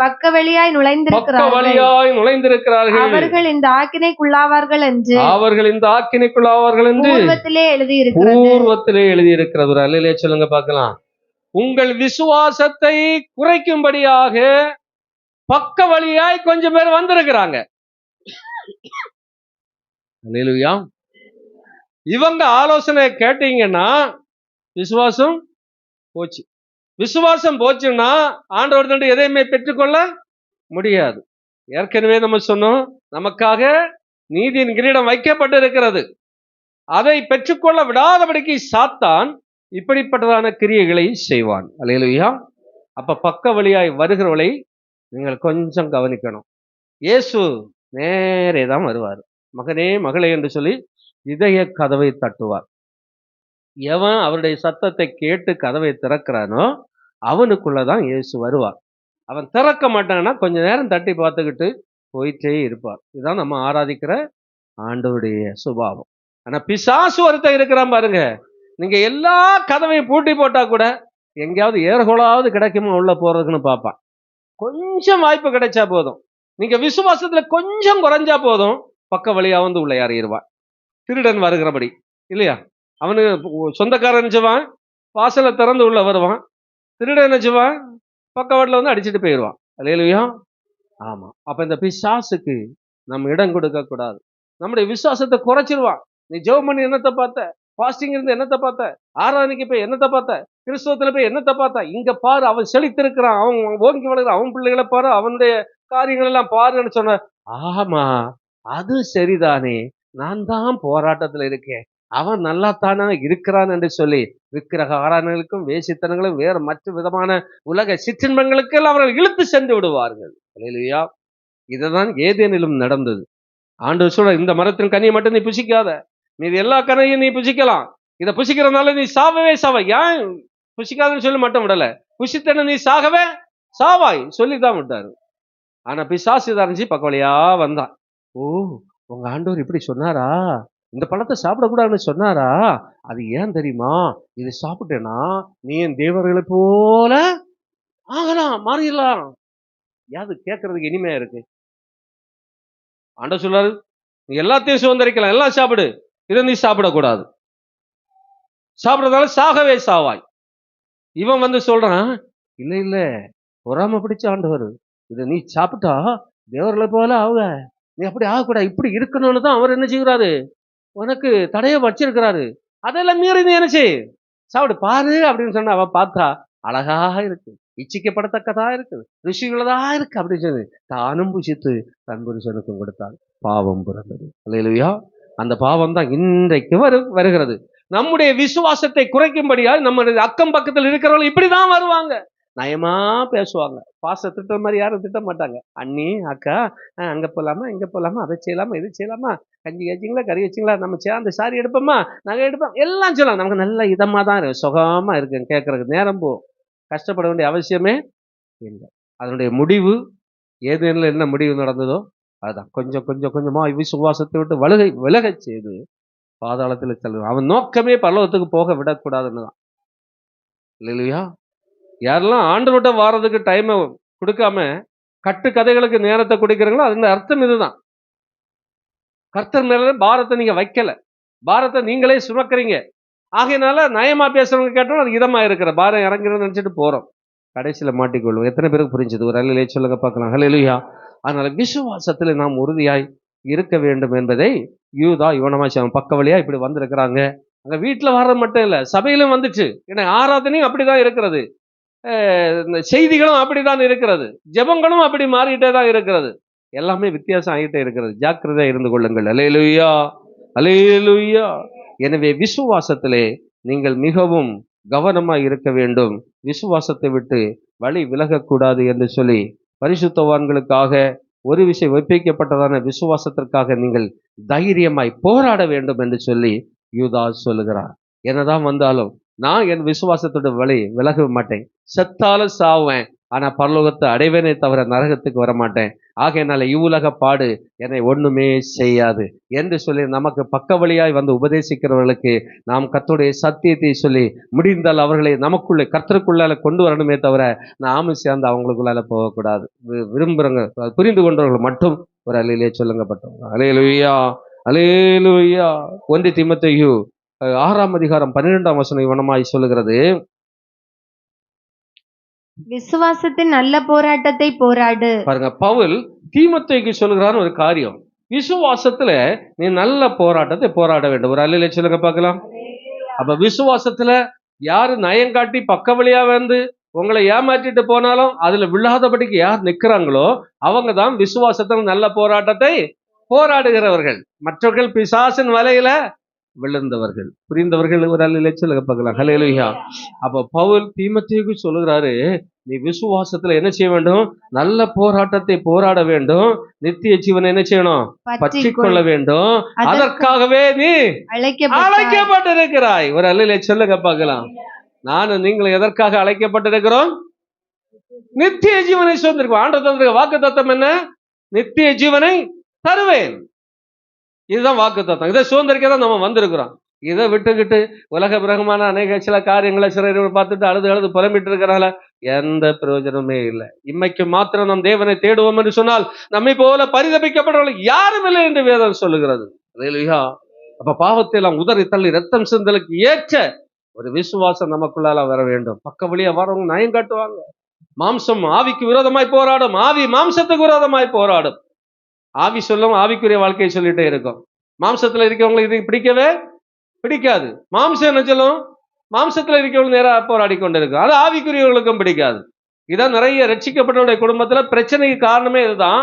பக்கவழியாய் நுழைந்திருக்கிறார்கள். அவர்கள் இந்த ஆக்கினைக்குள்ளாவார்கள் என்று பூர்வத்திலே எழுதியிருக்கிறது. அல்லேலூயா சொல்லுங்க பார்க்கலாம். உங்கள் விசுவாசத்தை குறைக்கும்படியாக பக்க வழியாய் கொஞ்சம் பேர் வந்திருக்கிறாங்க. அல்லேலூயா. இவங்க ஆலோசனை கேட்டீங்கன்னா விசுவாசம் போச்சு. விசுவாசம் போச்சுன்னா ஆண்டவர்கிட்ட எதையுமே பெற்றுக்கொள்ள முடியாது. ஏற்கனவே நம்ம சொன்னோம், நமக்காக நீதியின் கிரீடம் வைக்கப்பட்டிருக்கிறது. அதை பெற்றுக்கொள்ள விடாதபடிக்கு சாத்தான் இப்படிப்பட்டதான கிரியைகளை செய்வான். அல்லேலூயா. அப்ப பக்க வழியாய் வருகிறவளை நீங்கள் கொஞ்சம் கவனிக்கணும். இயேசு நேரே தான் வருவார். மகனே மகளே என்று சொல்லி இதய கதவை தட்டுவார். எவன் அவருடைய சத்தத்தை கேட்டு கதவை திறக்கிறானோ அவனுக்குள்ளதான் இயேசு வருவார். அவன் திறக்க மாட்டான்னா கொஞ்ச நேரம் தட்டி பார்த்துக்கிட்டு போயிட்டே இருப்பார். இதுதான் நம்ம ஆராதிக்கிற ஆண்டவருடைய சுபாவம். ஆனா பிசாசு ஒருத்தன் இருக்கிறான் பாருங்க, நீங்க எல்லா கதவையும் பூட்டி போட்டா கூட எங்கேயாவது ஏர்கோலாவது கிடைக்குமா உள்ள போறதுக்குன்னு பார்ப்பான். கொஞ்சம் வாய்ப்பு கிடைச்சா போதும், நீங்க விசுவாசத்துல கொஞ்சம் குறைஞ்சா போதும், பக்க வழியா வந்து உள்ள ஏறிடுவான். திருடன் வருகிறபடி இல்லையா? அவனு சொந்தக்காரன் நினைச்சுவான், வாசலை திறந்து உள்ள வருவான். திருடன் நினைச்சுவான், பக்கவாட்டில் வந்து அடிச்சுட்டு போயிடுவான். அல்லேலூயா. ஆமா. அப்ப இந்த பிசாசுக்கு நம்ம இடம் கொடுக்க கூடாது. நம்முடைய விசுவாசத்தை குறைச்சிருவான். நீ ஜெபம் பண்ணி என்னத்தை பார்த்த, பாஸ்டிங் இருந்து என்னத்தை பார்த்த, ஆராதனைக்கு போய் என்னத்தை பார்த்த, கிறிஸ்தவத்துல போய் என்னத்தை பார்த்த, இங்க பாரு அவன் செழித்திருக்கிறான், அவன் ஓங்கி வளர்கிறான், அவன் பிள்ளைகளை பாரு, அவனுடைய காரியங்கள் எல்லாம் பாருன்னு சொன்ன. ஆமா, அது சரிதானே, நான் தான் போராட்டத்துல இருக்கேன், அவன் நல்லாத்தானே இருக்கிறான் என்று சொல்லி விக்கிரக ஆராதனைகளுக்கும் வேசித்தனங்களும் வேறு மற்ற விதமான உலக சிற்றின்பங்களுக்கெல்லாம் அவர்கள் இழுத்து சென்று விடுவார்கள். அல்லேலூயா. இதுதான் ஏதேனிலும் நடந்தது. ஆண்டவர் சொல்ற, இந்த மரத்தின் கனியை மட்டும் நீ புசிக்காத, நீ எல்லா கனியையும் நீ புசிக்கலாம், இதை புசிக்கிறதுனால நீ சாவவே சாவ. ஏன் புசிக்காதுன்னு சொல்லி மட்டும் விடல, புசித்தன நீ சாகவே சாவாய் சொல்லிதான் விட்டாரு. ஆனா பிசாசு தரைஞ்சி பக்க வழியா வந்தான். ஓ, உங்க ஆண்டவர் இப்படி சொன்னாரா, இந்த பழத்தை சாப்பிடக்கூடாதுன்னு சொன்னாரா? அது ஏன் தெரியுமா? இது சாப்பிட்டேன்னா நீ என் தேவர்களை போல ஆகலாம், மாறிடலாம். யாது கேட்கறதுக்கு இனிமையா இருக்கு. ஆண்டவர் சொல்றாரு, நீ எல்லாத்தையும் சுதந்திரிக்கலாம், எல்லாம் சாப்பிடு, இதை நீ சாப்பிடக்கூடாது, சாப்பிடறதால சாகவே சாவாய். இவன் வந்து சொல்றான், இல்ல இல்ல, பொறாம பிடிச்ச ஆண்டவர், இதை நீ சாப்பிட்டா தேவர்களை போல ஆகுவ, நீ அப்படி ஆகக்கூடாது, இப்படி இருக்கணும்னு தான் அவர் என்ன செய்கிறாரு, உனக்கு தடைய வச்சிருக்கிறாரு. அதெல்லாம் மீறி நீ என்ன செய், சாப்பிடு பாரு அப்படின்னு சொன்னா அவ பார்த்தா அழகாக இருக்கு, இச்சிக்கப்படத்தக்கதா இருக்குது, ருசிகளதா இருக்கு அப்படின்னு சொல்லி தானும் புசித்து தன் புருஷனுக்கும் கொடுத்தாள். பாவம் பிறந்தது. அல்லேலூயா. அந்த பாவம் தான் இன்றைக்கு வருகிறது. நம்முடைய விசுவாசத்தை குறைக்கும்படியால் நம்முடைய அக்கம் பக்கத்தில் இருக்கிறவங்க இப்படிதான் வருவாங்க, நயமா பேசுவாங்க. பாச திட்ட மாதிரி யாரும் திட்ட மாட்டாங்க. அண்ணி அக்கா, அங்க போலாமா, இங்க போலாமா, அதை செய்யலாமா, இது செய்யலாமா, கஞ்சி வச்சிங்களா, கறி வச்சிங்களா, நம்ம சேர்ந்து சாரி எடுப்போமா, நகை எடுப்போம், எல்லாம் சொல்லலாம். நமக்கு நல்ல இதமா தான் இருக்கு, சுகமா இருக்கு, கேட்கறதுக்கு நேரம் போ, கஷ்டப்பட வேண்டிய அவசியமே இல்லை. அதனுடைய முடிவு ஏதேனில் என்ன முடிவு நடந்ததோ அதுதான். கொஞ்சம் கொஞ்சம் கொஞ்சமா விசுவாசத்தை விட்டு விலகச் செய்து பாதாளத்தில் செல்லும். அவன் நோக்கமே பரலோகத்துக்கு போக விடக்கூடாதுன்னு தான். இல்லையா? யாரெல்லாம் ஆண்டவர்கிட்ட வாரதுக்கு டைமை கொடுக்காம கட்டு கதைகளுக்கு நேரத்தை கொடுக்குறீங்களோ அதுக்கு அர்த்தம் இதுதான். கர்த்தர் மேல பாரத்தை நீங்க வைக்கல, பாரத்தை நீங்களே சுமக்கிறீங்க. ஆகையினால நயமா பேசுறவங்க கேட்டோம், அது இதமா இருக்கிற பாரம் இறங்குறதுன்னு நினைச்சிட்டு போறோம், கடைசியில மாட்டிக்கொள்ளும். எத்தனை பேருக்கு புரிஞ்சது? ஒரு அல்லையிலே சொல்லுங்க பார்க்கலாம். ஹல்லேலூயா. அதனால விசுவாசத்துல நாம் உறுதியாய் இருக்க வேண்டும் என்பதை யூதா யுவனமாச்சு அவன் பக்க வழியா இப்படி வந்திருக்கிறாங்க. அங்க வீட்டுல வர்றது மட்டும் இல்ல, சபையிலும் வந்துச்சு. ஏன்னா ஆராதனையும் அப்படிதான் இருக்கிறது, இந்த செய்திகளும் அப்படிதான் இருக்கிறது, ஜெபங்களும் அப்படி மாறிட்டே தான் இருக்கிறது, எல்லாமே வித்தியாசம் ஆகிட்டே இருக்கிறது. ஜாக்கிரதையா இருந்து கொள்ளுங்கள். அல்லேலூயா, அல்லேலூயா. எனவே விசுவாசத்திலே நீங்கள் மிகவும் கவனமாய் இருக்க வேண்டும். விசுவாசத்தை விட்டு வழி விலகக்கூடாது என்று சொல்லி பரிசுத்தவான்களுக்காக ஒரு விஷயம் ஒப்பிக்கப்பட்டதான விசுவாசத்திற்காக நீங்கள் தைரியமாய் போராட வேண்டும் என்று சொல்லி யூதா சொல்லுகிறார். என்னதான் வந்தாலும் நான் என் விசுவாசத்தோட வழி விலக மாட்டேன், செத்தாலும் சாவேன், ஆனா பரலோகத்தை அடைவேனே தவிர நரகத்துக்கு வரமாட்டேன். ஆகையினால இவ்வுலக பாடு என்னை ஒண்ணுமே செய்யாது என்று சொல்லி நமக்கு பக்க வழியாய் வந்து உபதேசிக்கிறவர்களுக்கு நாம் கர்த்தருடைய சத்தியத்தை சொல்லி முடிந்தால் அவர்களை நமக்குள்ளே கர்த்தருக்குள்ளால கொண்டு வரணுமே தவிர நாமும் சேர்ந்து அவங்களுக்குள்ளால போகக்கூடாது. விரும்புறவங்க, புரிந்து கொண்டவர்கள் மட்டும் ஒரு அல்லையிலே சொல்லுங்கப்பட்டவங்க. அல்லேலூயா, அல்லேலூயா. 1 தீமோத்தேயு 6ஆம் அதிகாரம் 12ஆம் வசனம் இவனமாய் சொல்லுகிறது, விசுவாசத்தின் நல்ல போராட்டத்தை போராடு. பாருங்க, பவுல் தீமோத்தேயுக்கு சொல்லுகிறார் ஒரு காரியம், விசுவாசத்துல நீ நல்ல போராட்டத்தை போராட வேண்டும். ஒரு அல்லையிலே சொல்லுங்க பார்க்கலாம். அப்ப விசுவாசத்துல யாரு நயங்காட்டி பக்க வழியா வந்து உங்களை ஏமாற்றிட்டு போனாலும் அதுல விழாதபடிக்கு யார் நிக்கிறாங்களோ அவங்க தான் விசுவாசத்துல நல்ல போராட்டத்தை போராடுகிறவர்கள். மற்றவர்கள் பிசாசின் வலையில விழுந்தவர்கள், புரிந்தவர்கள். ஒரு அல்லையிலே சொல்லுங்க பார்க்கலாம். ஹல்லேலூயா. அப்ப பவுல் தீமோத்தேயுக்கு சொல்லுகிறாரு, நீ விசுவாசத்துல என்ன செய்ய வேண்டும், நல்ல போராட்டத்தை போராட வேண்டும், நித்திய ஜீவனை என்ன செய்யணும், பற்றி கொள்ள வேண்டும், அதற்காகவே நீ அழைக்கப்பட்டிருக்கிறாய். ஒரு அல்லையிலே சொல்லுங்க பார்க்கலாம். நானும் நீங்களும் எதற்காக அழைக்கப்பட்டிருக்கிறோம்? நித்திய ஜீவனை சுதந்திரிக்கும். ஆண்டவர் தந்திருக்க வாக்கு தத்தம் என்ன? நித்திய ஜீவனை தருவேன். இதுதான் வாக்கு தத்தம். இதை சுதந்திரிக்க தான் நம்ம வந்திருக்கிறோம். இதை விட்டுக்கிட்டு உலக பிரகமான அநேக சில காரியங்களை சிலர் பார்த்துட்டு அழுது புலம்பிட்டு இருக்கிறனால எந்த பிரயோஜனமே இல்லை. இம்மைக்கு மாத்திரம் நம் தேவனை தேடுவோம் என்று சொன்னால் நம்மை போல பரிதபிக்கப்படுறவர்கள் யாரும் இல்லை என்று வேதம் சொல்லுகிறது. அல்லேலூயா. அப்ப பாவத்தை எல்லாம் உதறி தள்ளி ரத்தம் சிந்தலுக்கு ஏற்ற ஒரு விசுவாசம் நமக்குள்ளால வர வேண்டும். பக்க வழியா வரவங்க நயம் காட்டுவாங்க. மாம்சம் ஆவிக்கு விரோதமாய் போராடும், ஆவி மாம்சத்துக்கு விரோதமாய் போராடும். ஆவி சொல்லும் ஆவிக்குரிய வாழ்க்கையை சொல்லிட்டே இருக்கும். மாம்சத்துல இருக்கவங்களுக்கு இது பிடிக்கவே பிடிக்காது. மாம்சம் என்ன சொல்லும், மாம்சத்துல இருக்கவங்க நேராக போராடி கொண்டு இருக்கும். அது ஆவிக்குரியவர்களுக்கும் பிடிக்காது. இதான் நிறைய ரட்சிக்கப்பட்டவருடைய குடும்பத்துல பிரச்சனைக்கு காரணமே இதுதான்.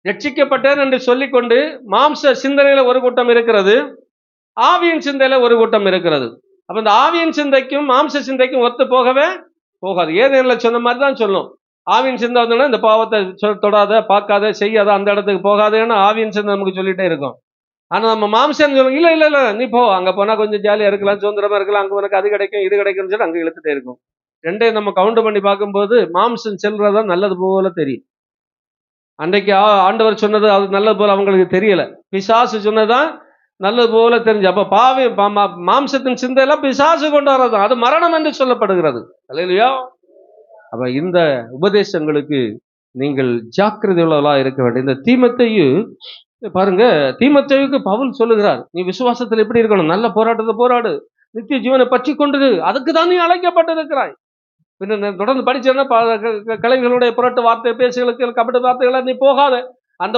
ரட்சிக்கப்பட்டேன் என்று சொல்லிக்கொண்டு மாம்ச சிந்தனையில ஒரு கூட்டம் இருக்கிறது, ஆவியின் சிந்தையில ஒரு கூட்டம் இருக்கிறது. அப்ப இந்த ஆவியின் சிந்தைக்கும் மாம்ச சிந்தைக்கும் ஒத்து போகவே போகாது. ஏதேன்ல சொன்ன மாதிரி தான் சொல்லும். ஆவியின் சிந்தை வந்தோன்னா இந்த பாவத்தை தொடாத, பார்க்காத, செய்யாத, அந்த இடத்துக்கு போகாதேன்னு ஆவியின் சிந்தை நமக்கு சொல்லிட்டே இருக்கும். ஆனா நம்ம மாம்சம் சொல்லுவோம், இல்ல இல்ல இல்ல நீ போ, அங்க போனா கொஞ்சம் ஜாலியா இருக்கலாம், சுதந்திரமா இருக்கலாம், அங்க உனக்கு அது கிடைக்கும் இது கிடைக்கும்னு சொல்லி அங்க இழுத்துட்டே இருக்கும். ரெண்டையும் நம்ம கவுண்ட் பண்ணி பார்க்கும்போது மாம்சம் செல்றதா நல்லது போல தெரியும். அன்றைக்கு ஆண்டவர் சொன்னது அது நல்லது போல அவங்களுக்கு தெரியல. பிசாசு சொன்னதான் நல்லது போல தெரிஞ்சு. அப்ப பாவி மாம்சத்தின் சிந்தையெல்லாம் பிசாசு கொண்டு வர்றது, அது மரணம் என்று சொல்லப்படுகிறது. அல்லேலூயா. அப்ப இந்த உபதேசங்களுக்கு நீங்கள் ஜாக்கிரதை உள்ளவர்களா இருக்க வேண்டும். இந்த தீமோத்தேயு பாருங்க, தீமோத்தேயுக்கு பவுல் சொல்லுகிறார், நீ விசுவாசத்தில் எப்படி இருக்கணும், நல்ல போராட்டத்தை போராடு, நித்திய ஜீவனை பற்றி கொண்டு, அதுக்கு தான் நீ அழைக்கப்பட்டிருக்கிறாய். பின்ன தொடர்ந்து படிச்சேன்னா கலைஞர்களுடைய புரட்டு வார்த்தை பேசுகளுக்கு கபட்டு வார்த்தைகளை நீ போகாத, அந்த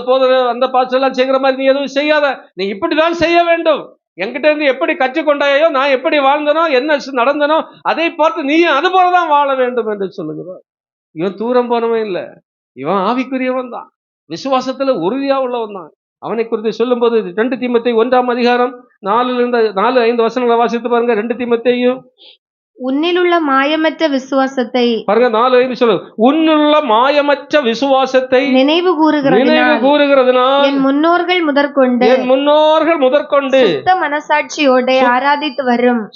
அந்த பாசெல்லாம் செய்கிற மாதிரி நீ எதுவும் செய்யாத, நீ இப்படிதான் செய்ய வேண்டும். என்கிட்ட இருந்து எப்படி கற்றுக்கொண்டாயோ, நான் எப்படி வாழ்ந்தனோ, என்ன நடந்தனோ, அதை பார்த்து நீ அது போலதான் வாழ வேண்டும் என்று சொல்லுகிறார். இவன் தூரம் போனவன் இல்லை, இவன் ஆவிக்குரியவன் தான், விசுவாசத்துல உறுதியா உள்ளவன் தான். அவனை குறித்து சொல்லும் போது 2 தீமோத்தேயு 1 4-5 வசனங்களை வாசித்து பாருங்க. 2 தீமோத்தேயு உன்னிலுள்ள மாயமற்ற விசுவாசத்தை பாருங்க. 4-5 சொல்லு. உன்னுள்ள மாயமற்ற விசுவாசத்தை நினைவு கூறுகிறதுனால் என் முன்னோர்கள் முதற்கொண்டு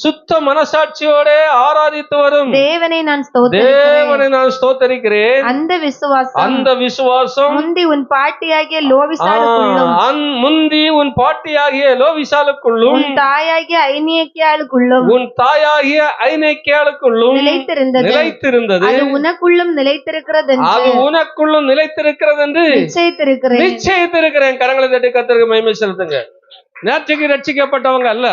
சுத்த மனசாட்சியோட ஆராதித்து வரும் தேவனை நான் ஸ்தோத்தரிக்கிறேன். அந்த விசுவாசம் முந்தி உன் பாட்டியாகிய லோவிசாலுக்குள்ளும் உன் தாயாகிய ஐனேக்கியாளுக்குள்ளும் நிலைத்திருந்தது. அது உனக்குள்ளும் நிலைத்திருக்கிறது என்று நிச்சயித்திருக்கிறேன். கரங்களை தட்டி கர்த்தருக்கு மகிமை செலுத்துங்க. நேற்றைக்கு ரட்சிக்கப்பட்டவங்க அல்ல,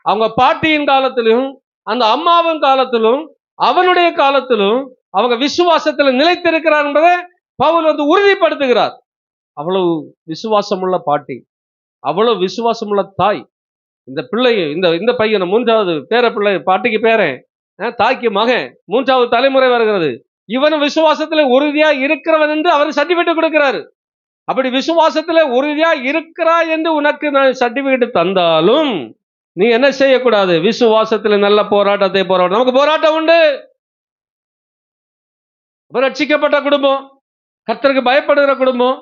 அவங்க பாட்டியின் காலத்திலும் அந்த அம்மாவின் காலத்திலும் அவனுடைய காலத்திலும் அவங்க விசுவாசத்தில் நிலைத்திருக்கிறார் என்பதை பவுல் உறுதிப்படுத்துகிறார். அவ்வளவு விசுவாசமுள்ள பாட்டி, அவ்வளவு விசுவாசமுள்ள தாய். இந்த பிள்ளையும் இந்த பையனை 3வது பேர பிள்ளை, பாட்டிக்கு பேரன், தாய்க்கு மகன், 3வது தலைமுறை வருகிறது. இவனும் விசுவாசத்துல உறுதியா இருக்கிறவன் என்று அவர் சர்டிபிகேட் கொடுக்கிறாரு. அப்படி விசுவாசத்துல உறுதியா இருக்கிறாய் என்று உனக்கு நான் சர்டிபிகேட் தந்தாலும் நீ என்ன செய்யக்கூடாது, விசுவாசத்துல நல்ல போராட்டத்தை போராட்டம். நமக்கு போராட்டம் உண்டு. ரட்சிக்கப்பட்ட குடும்பம், கர்த்தருக்கு பயப்படுகிற குடும்பம்,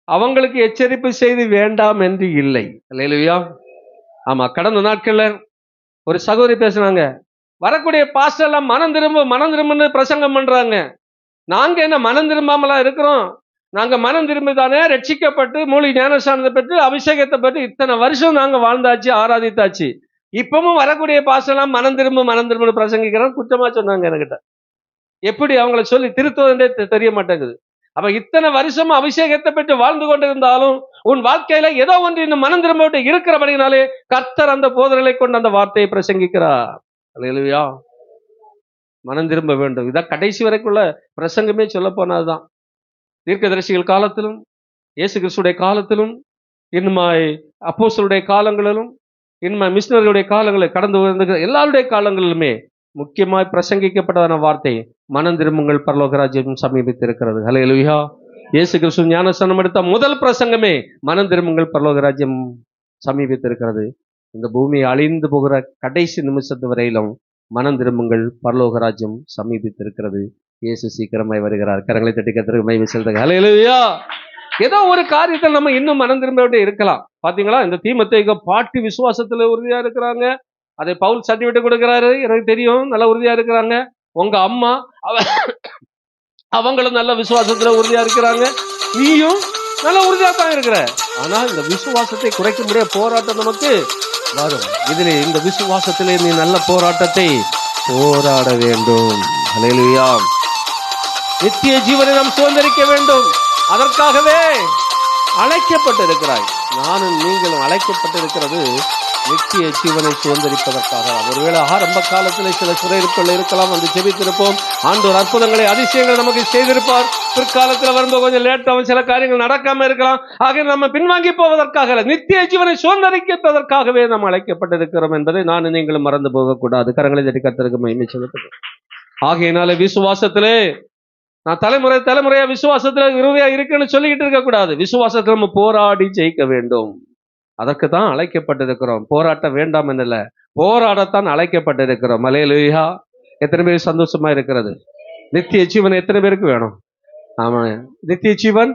அவங்களுக்கு எச்சரிப்பு செய்து வேண்டாம் என்று இல்லை. அல்லேலூயா. ஆமா, கடந்த நாட்கள்ல ஒரு சகோதரி பேசுனாங்க, வரக்கூடிய பாஸ்டர் எல்லாம் மனம் திரும்புன்னு பிரசங்கம் பண்றாங்க. நாங்க என்ன மனம் திரும்பாமலா இருக்கிறோம்? நாங்க மனம் திரும்பிதானே ரட்சிக்கப்பட்டு மூலிகை ஞானஸ்நானத்தை பெற்று அபிஷேகத்தை பெற்று இத்தனை வருஷம் நாங்க வாழ்ந்தாச்சு, ஆராதித்தாச்சு. இப்பவும் வரக்கூடிய பாஸ்டர் எல்லாம் மனம் திரும்புன்னு பிரசங்கிக்கிறோம் குற்றமா சொன்னாங்க என்கிட்ட. எப்படி அவங்களை சொல்லி திருத்துவதே தெரிய மாட்டேங்குது. அப்ப இத்தனை வருஷம் அபிஷேகத்தை பெற்று வாழ்ந்து கொண்டிருந்தாலும் உன் வாழ்க்கையில ஏதோ ஒன்று இன்னும் மனம் திரும்ப இருக்கிறபடினாலே கர்த்தர் அந்த போதனைகளை கொண்டு அந்த வார்த்தையை பிரசங்கிக்கிறார். அல்லேலூயா. மனம் திரும்ப வேண்டும். இதான் கடைசி வரைக்குள்ள பிரசங்கமே சொல்ல போனதுதான். தீர்க்கதரிசிகள் காலத்திலும் இயேசு கிறிஸ்துடைய காலத்திலும் இன்னுமாய் அப்போஸ்தலருடைய காலங்களிலும் இன்னுமாய் மிஷனரிகளுடைய காலங்களில் கடந்து வந்த எல்லாருடைய காலங்களிலுமே முக்கியமாய் பிரசங்கிக்கப்பட்டதான வார்த்தை மனம் திரும்புங்கள், பரலோக ராஜ்யம் சமீபித்திருக்கிறது. ஹல்லேலூயா. இயேசு கிறிஸ்து ஞானஸ்நானம் எடுத்த முதல் பிரசங்கமே மனம் திரும்புங்கள், பரலோக ராஜ்யம் சமீபித்திருக்கிறது. இந்த பூமியை அழிந்து போகிற கடைசி நிமிஷத்து வரையிலும் மனம் திரும்புங்கள், பரலோக ராஜ்யம் சமீபித்திருக்கிறது. இயேசு சீக்கிரமாய் வருகிறார். கரங்களை தட்டி கர்த்தருக்கு மகிமை செலுத்துங்க. ஹல்லேலூயா. ஏதோ ஒரு காரியத்தில் நம்ம இன்னும் மனம் திரும்ப இருக்கலாம். பாத்தீங்களா, இந்த தீமோத்தேயு பாட்டி விசுவாசத்துல உறுதியா இருக்கிறாங்க. அதை பவுல் சர்டிபிகேட் கொடுக்கிறாரு. எனக்கு தெரியும், நல்ல உறுதியா இருக்கிறாங்க. உங்க அம்மா அவங்களும் நல்ல விசுவாசத்துல உறுதியா இருக்கிறாங்க. நீயும் நல்ல உறுதியா தான் இருக்கிற. ஆனா இந்த விசுவாசத்தை குறைக்க முடிய போராட்டம் நமக்கு வரும். இதுல இந்த விசுவாசத்திலே நீ நல்ல போராட்டத்தை போராட வேண்டும். ஹல்லேலூயா. நித்திய ஜீவனை நாம் சுதந்திரிக்க வேண்டும். அதற்காகவே அழைக்கப்பட்டிருக்கிறாய். நானும் நீங்களும் அழைக்கப்பட்டிருக்கிறது நித்திய ஜீவனை சுதந்திரிப்பதற்காக. ஒருவேளை ஆரம்ப காலத்தில் சில சிறையிருப்புகள் இருக்கலாம், வந்து ஜெபித்திருப்போம். ஆண்டவர் அற்புதங்களை அதிசயங்களை நமக்கு செய்திருப்பார். பிற்காலத்தில் வரும்போது கொஞ்சம் லேட்டாகவும் சில காரியங்கள் நடக்காம இருக்கலாம். ஆக நம்ம பின்வாங்கி போவதற்காக நித்திய ஜீவனை சுதந்திரிப்பதற்காகவே நாம் அழைக்கப்பட்டிருக்கிறோம் என்பதை நானும் நீங்களும் மறந்து போகக்கூடாது. கரங்களை தட்டி கர்த்தருக்கு மகிமை செலுத்துகிறேன். ஆகையினால விசுவாசத்திலே நான் தலைமுறையா விசுவாசத்துல உறுதியா இருக்குன்னு சொல்லிக்கிட்டு இருக்க கூடாது. விசுவாசத்துல நம்ம போராடி ஜெயிக்க வேண்டும். அதற்கு தான் அழைக்கப்பட்டிருக்கிறோம். போராட்ட வேண்டாம் என்னல, போராடத்தான் அழைக்கப்பட்டிருக்கிறோம். அல்லேலூயா. எத்தனை பேர் சந்தோஷமா இருக்கிறது? நித்திய ஜீவன் எத்தனை பேருக்கு வேணும்? ஆமா, நித்திய ஜீவன்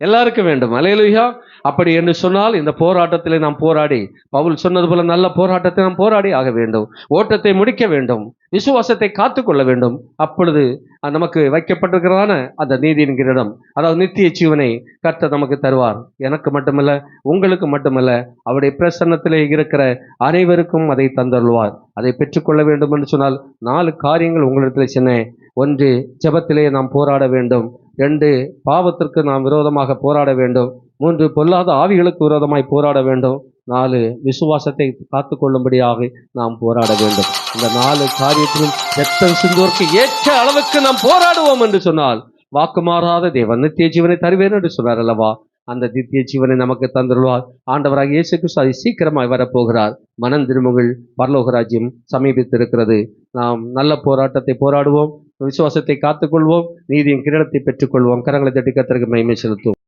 எல்லாருக்கும் வேண்டும். அல்லேலூயா. அப்படி என்று சொன்னால் இந்த போராட்டத்திலே நாம் போராடி, பவுல் சொன்னது போல நல்ல போராட்டத்தை நாம் போராடி ஆக வேண்டும். ஓட்டத்தை முடிக்க வேண்டும், விசுவாசத்தை காத்துக்கொள்ள வேண்டும். அப்பொழுது நமக்கு வைக்கப்பட்டிருக்கிறதான அந்த நீதியின் கிரீடம், அதாவது நித்திய ஜீவனை கர்த்தர் நமக்கு தருவார். எனக்கு மட்டுமல்ல, உங்களுக்கு மட்டுமல்ல, அவருடைய பிரசன்னத்திலே இருக்கிற அனைவருக்கும் அதை தந்தருள்வார். அதை பெற்றுக்கொள்ள வேண்டும் என்று சொன்னால் 4 காரியங்கள் உங்களிடத்தில் சொன்னேன். 1, ஜெபத்திலே நாம் போராட வேண்டும். 2, பாவத்திற்கு நாம் விரோதமாக போராட வேண்டும். 3, பொல்லாத ஆவிகளுக்கு விரோதமாய் போராட வேண்டும். 4, விசுவாசத்தை காத்துக்கொள்ளும்படியாக நாம் போராட வேண்டும். இந்த 4 காரியத்திலும் ரத்தம் சிந்துவோருக்கு ஏற்ற அளவுக்கு நாம் போராடுவோம் என்று சொன்னால், வாக்கு மாறாத தேவன் நித்திய ஜீவனை தருவேன் என்று சொன்னார் அல்லவா? அந்த நித்திய ஜீவனை நமக்கு தந்துள்ளார். ஆண்டவராக இயேசு கிறிஸ்து அதை சீக்கிரமாய் வரப்போகிறார். மனம் திரும்புங்கள், பரலோக ராஜ்யம் சமீபித்திருக்கிறது. நாம் நல்ல போராட்டத்தை போராடுவோம், விசுவாசத்தை காத்துக்கொள்வோம், நீதியின் கிரீடத்தை பெற்றுக்கொள்வோம். கரங்களை தட்டி கர்த்தருக்கு மகிமை செலுத்துவோம்.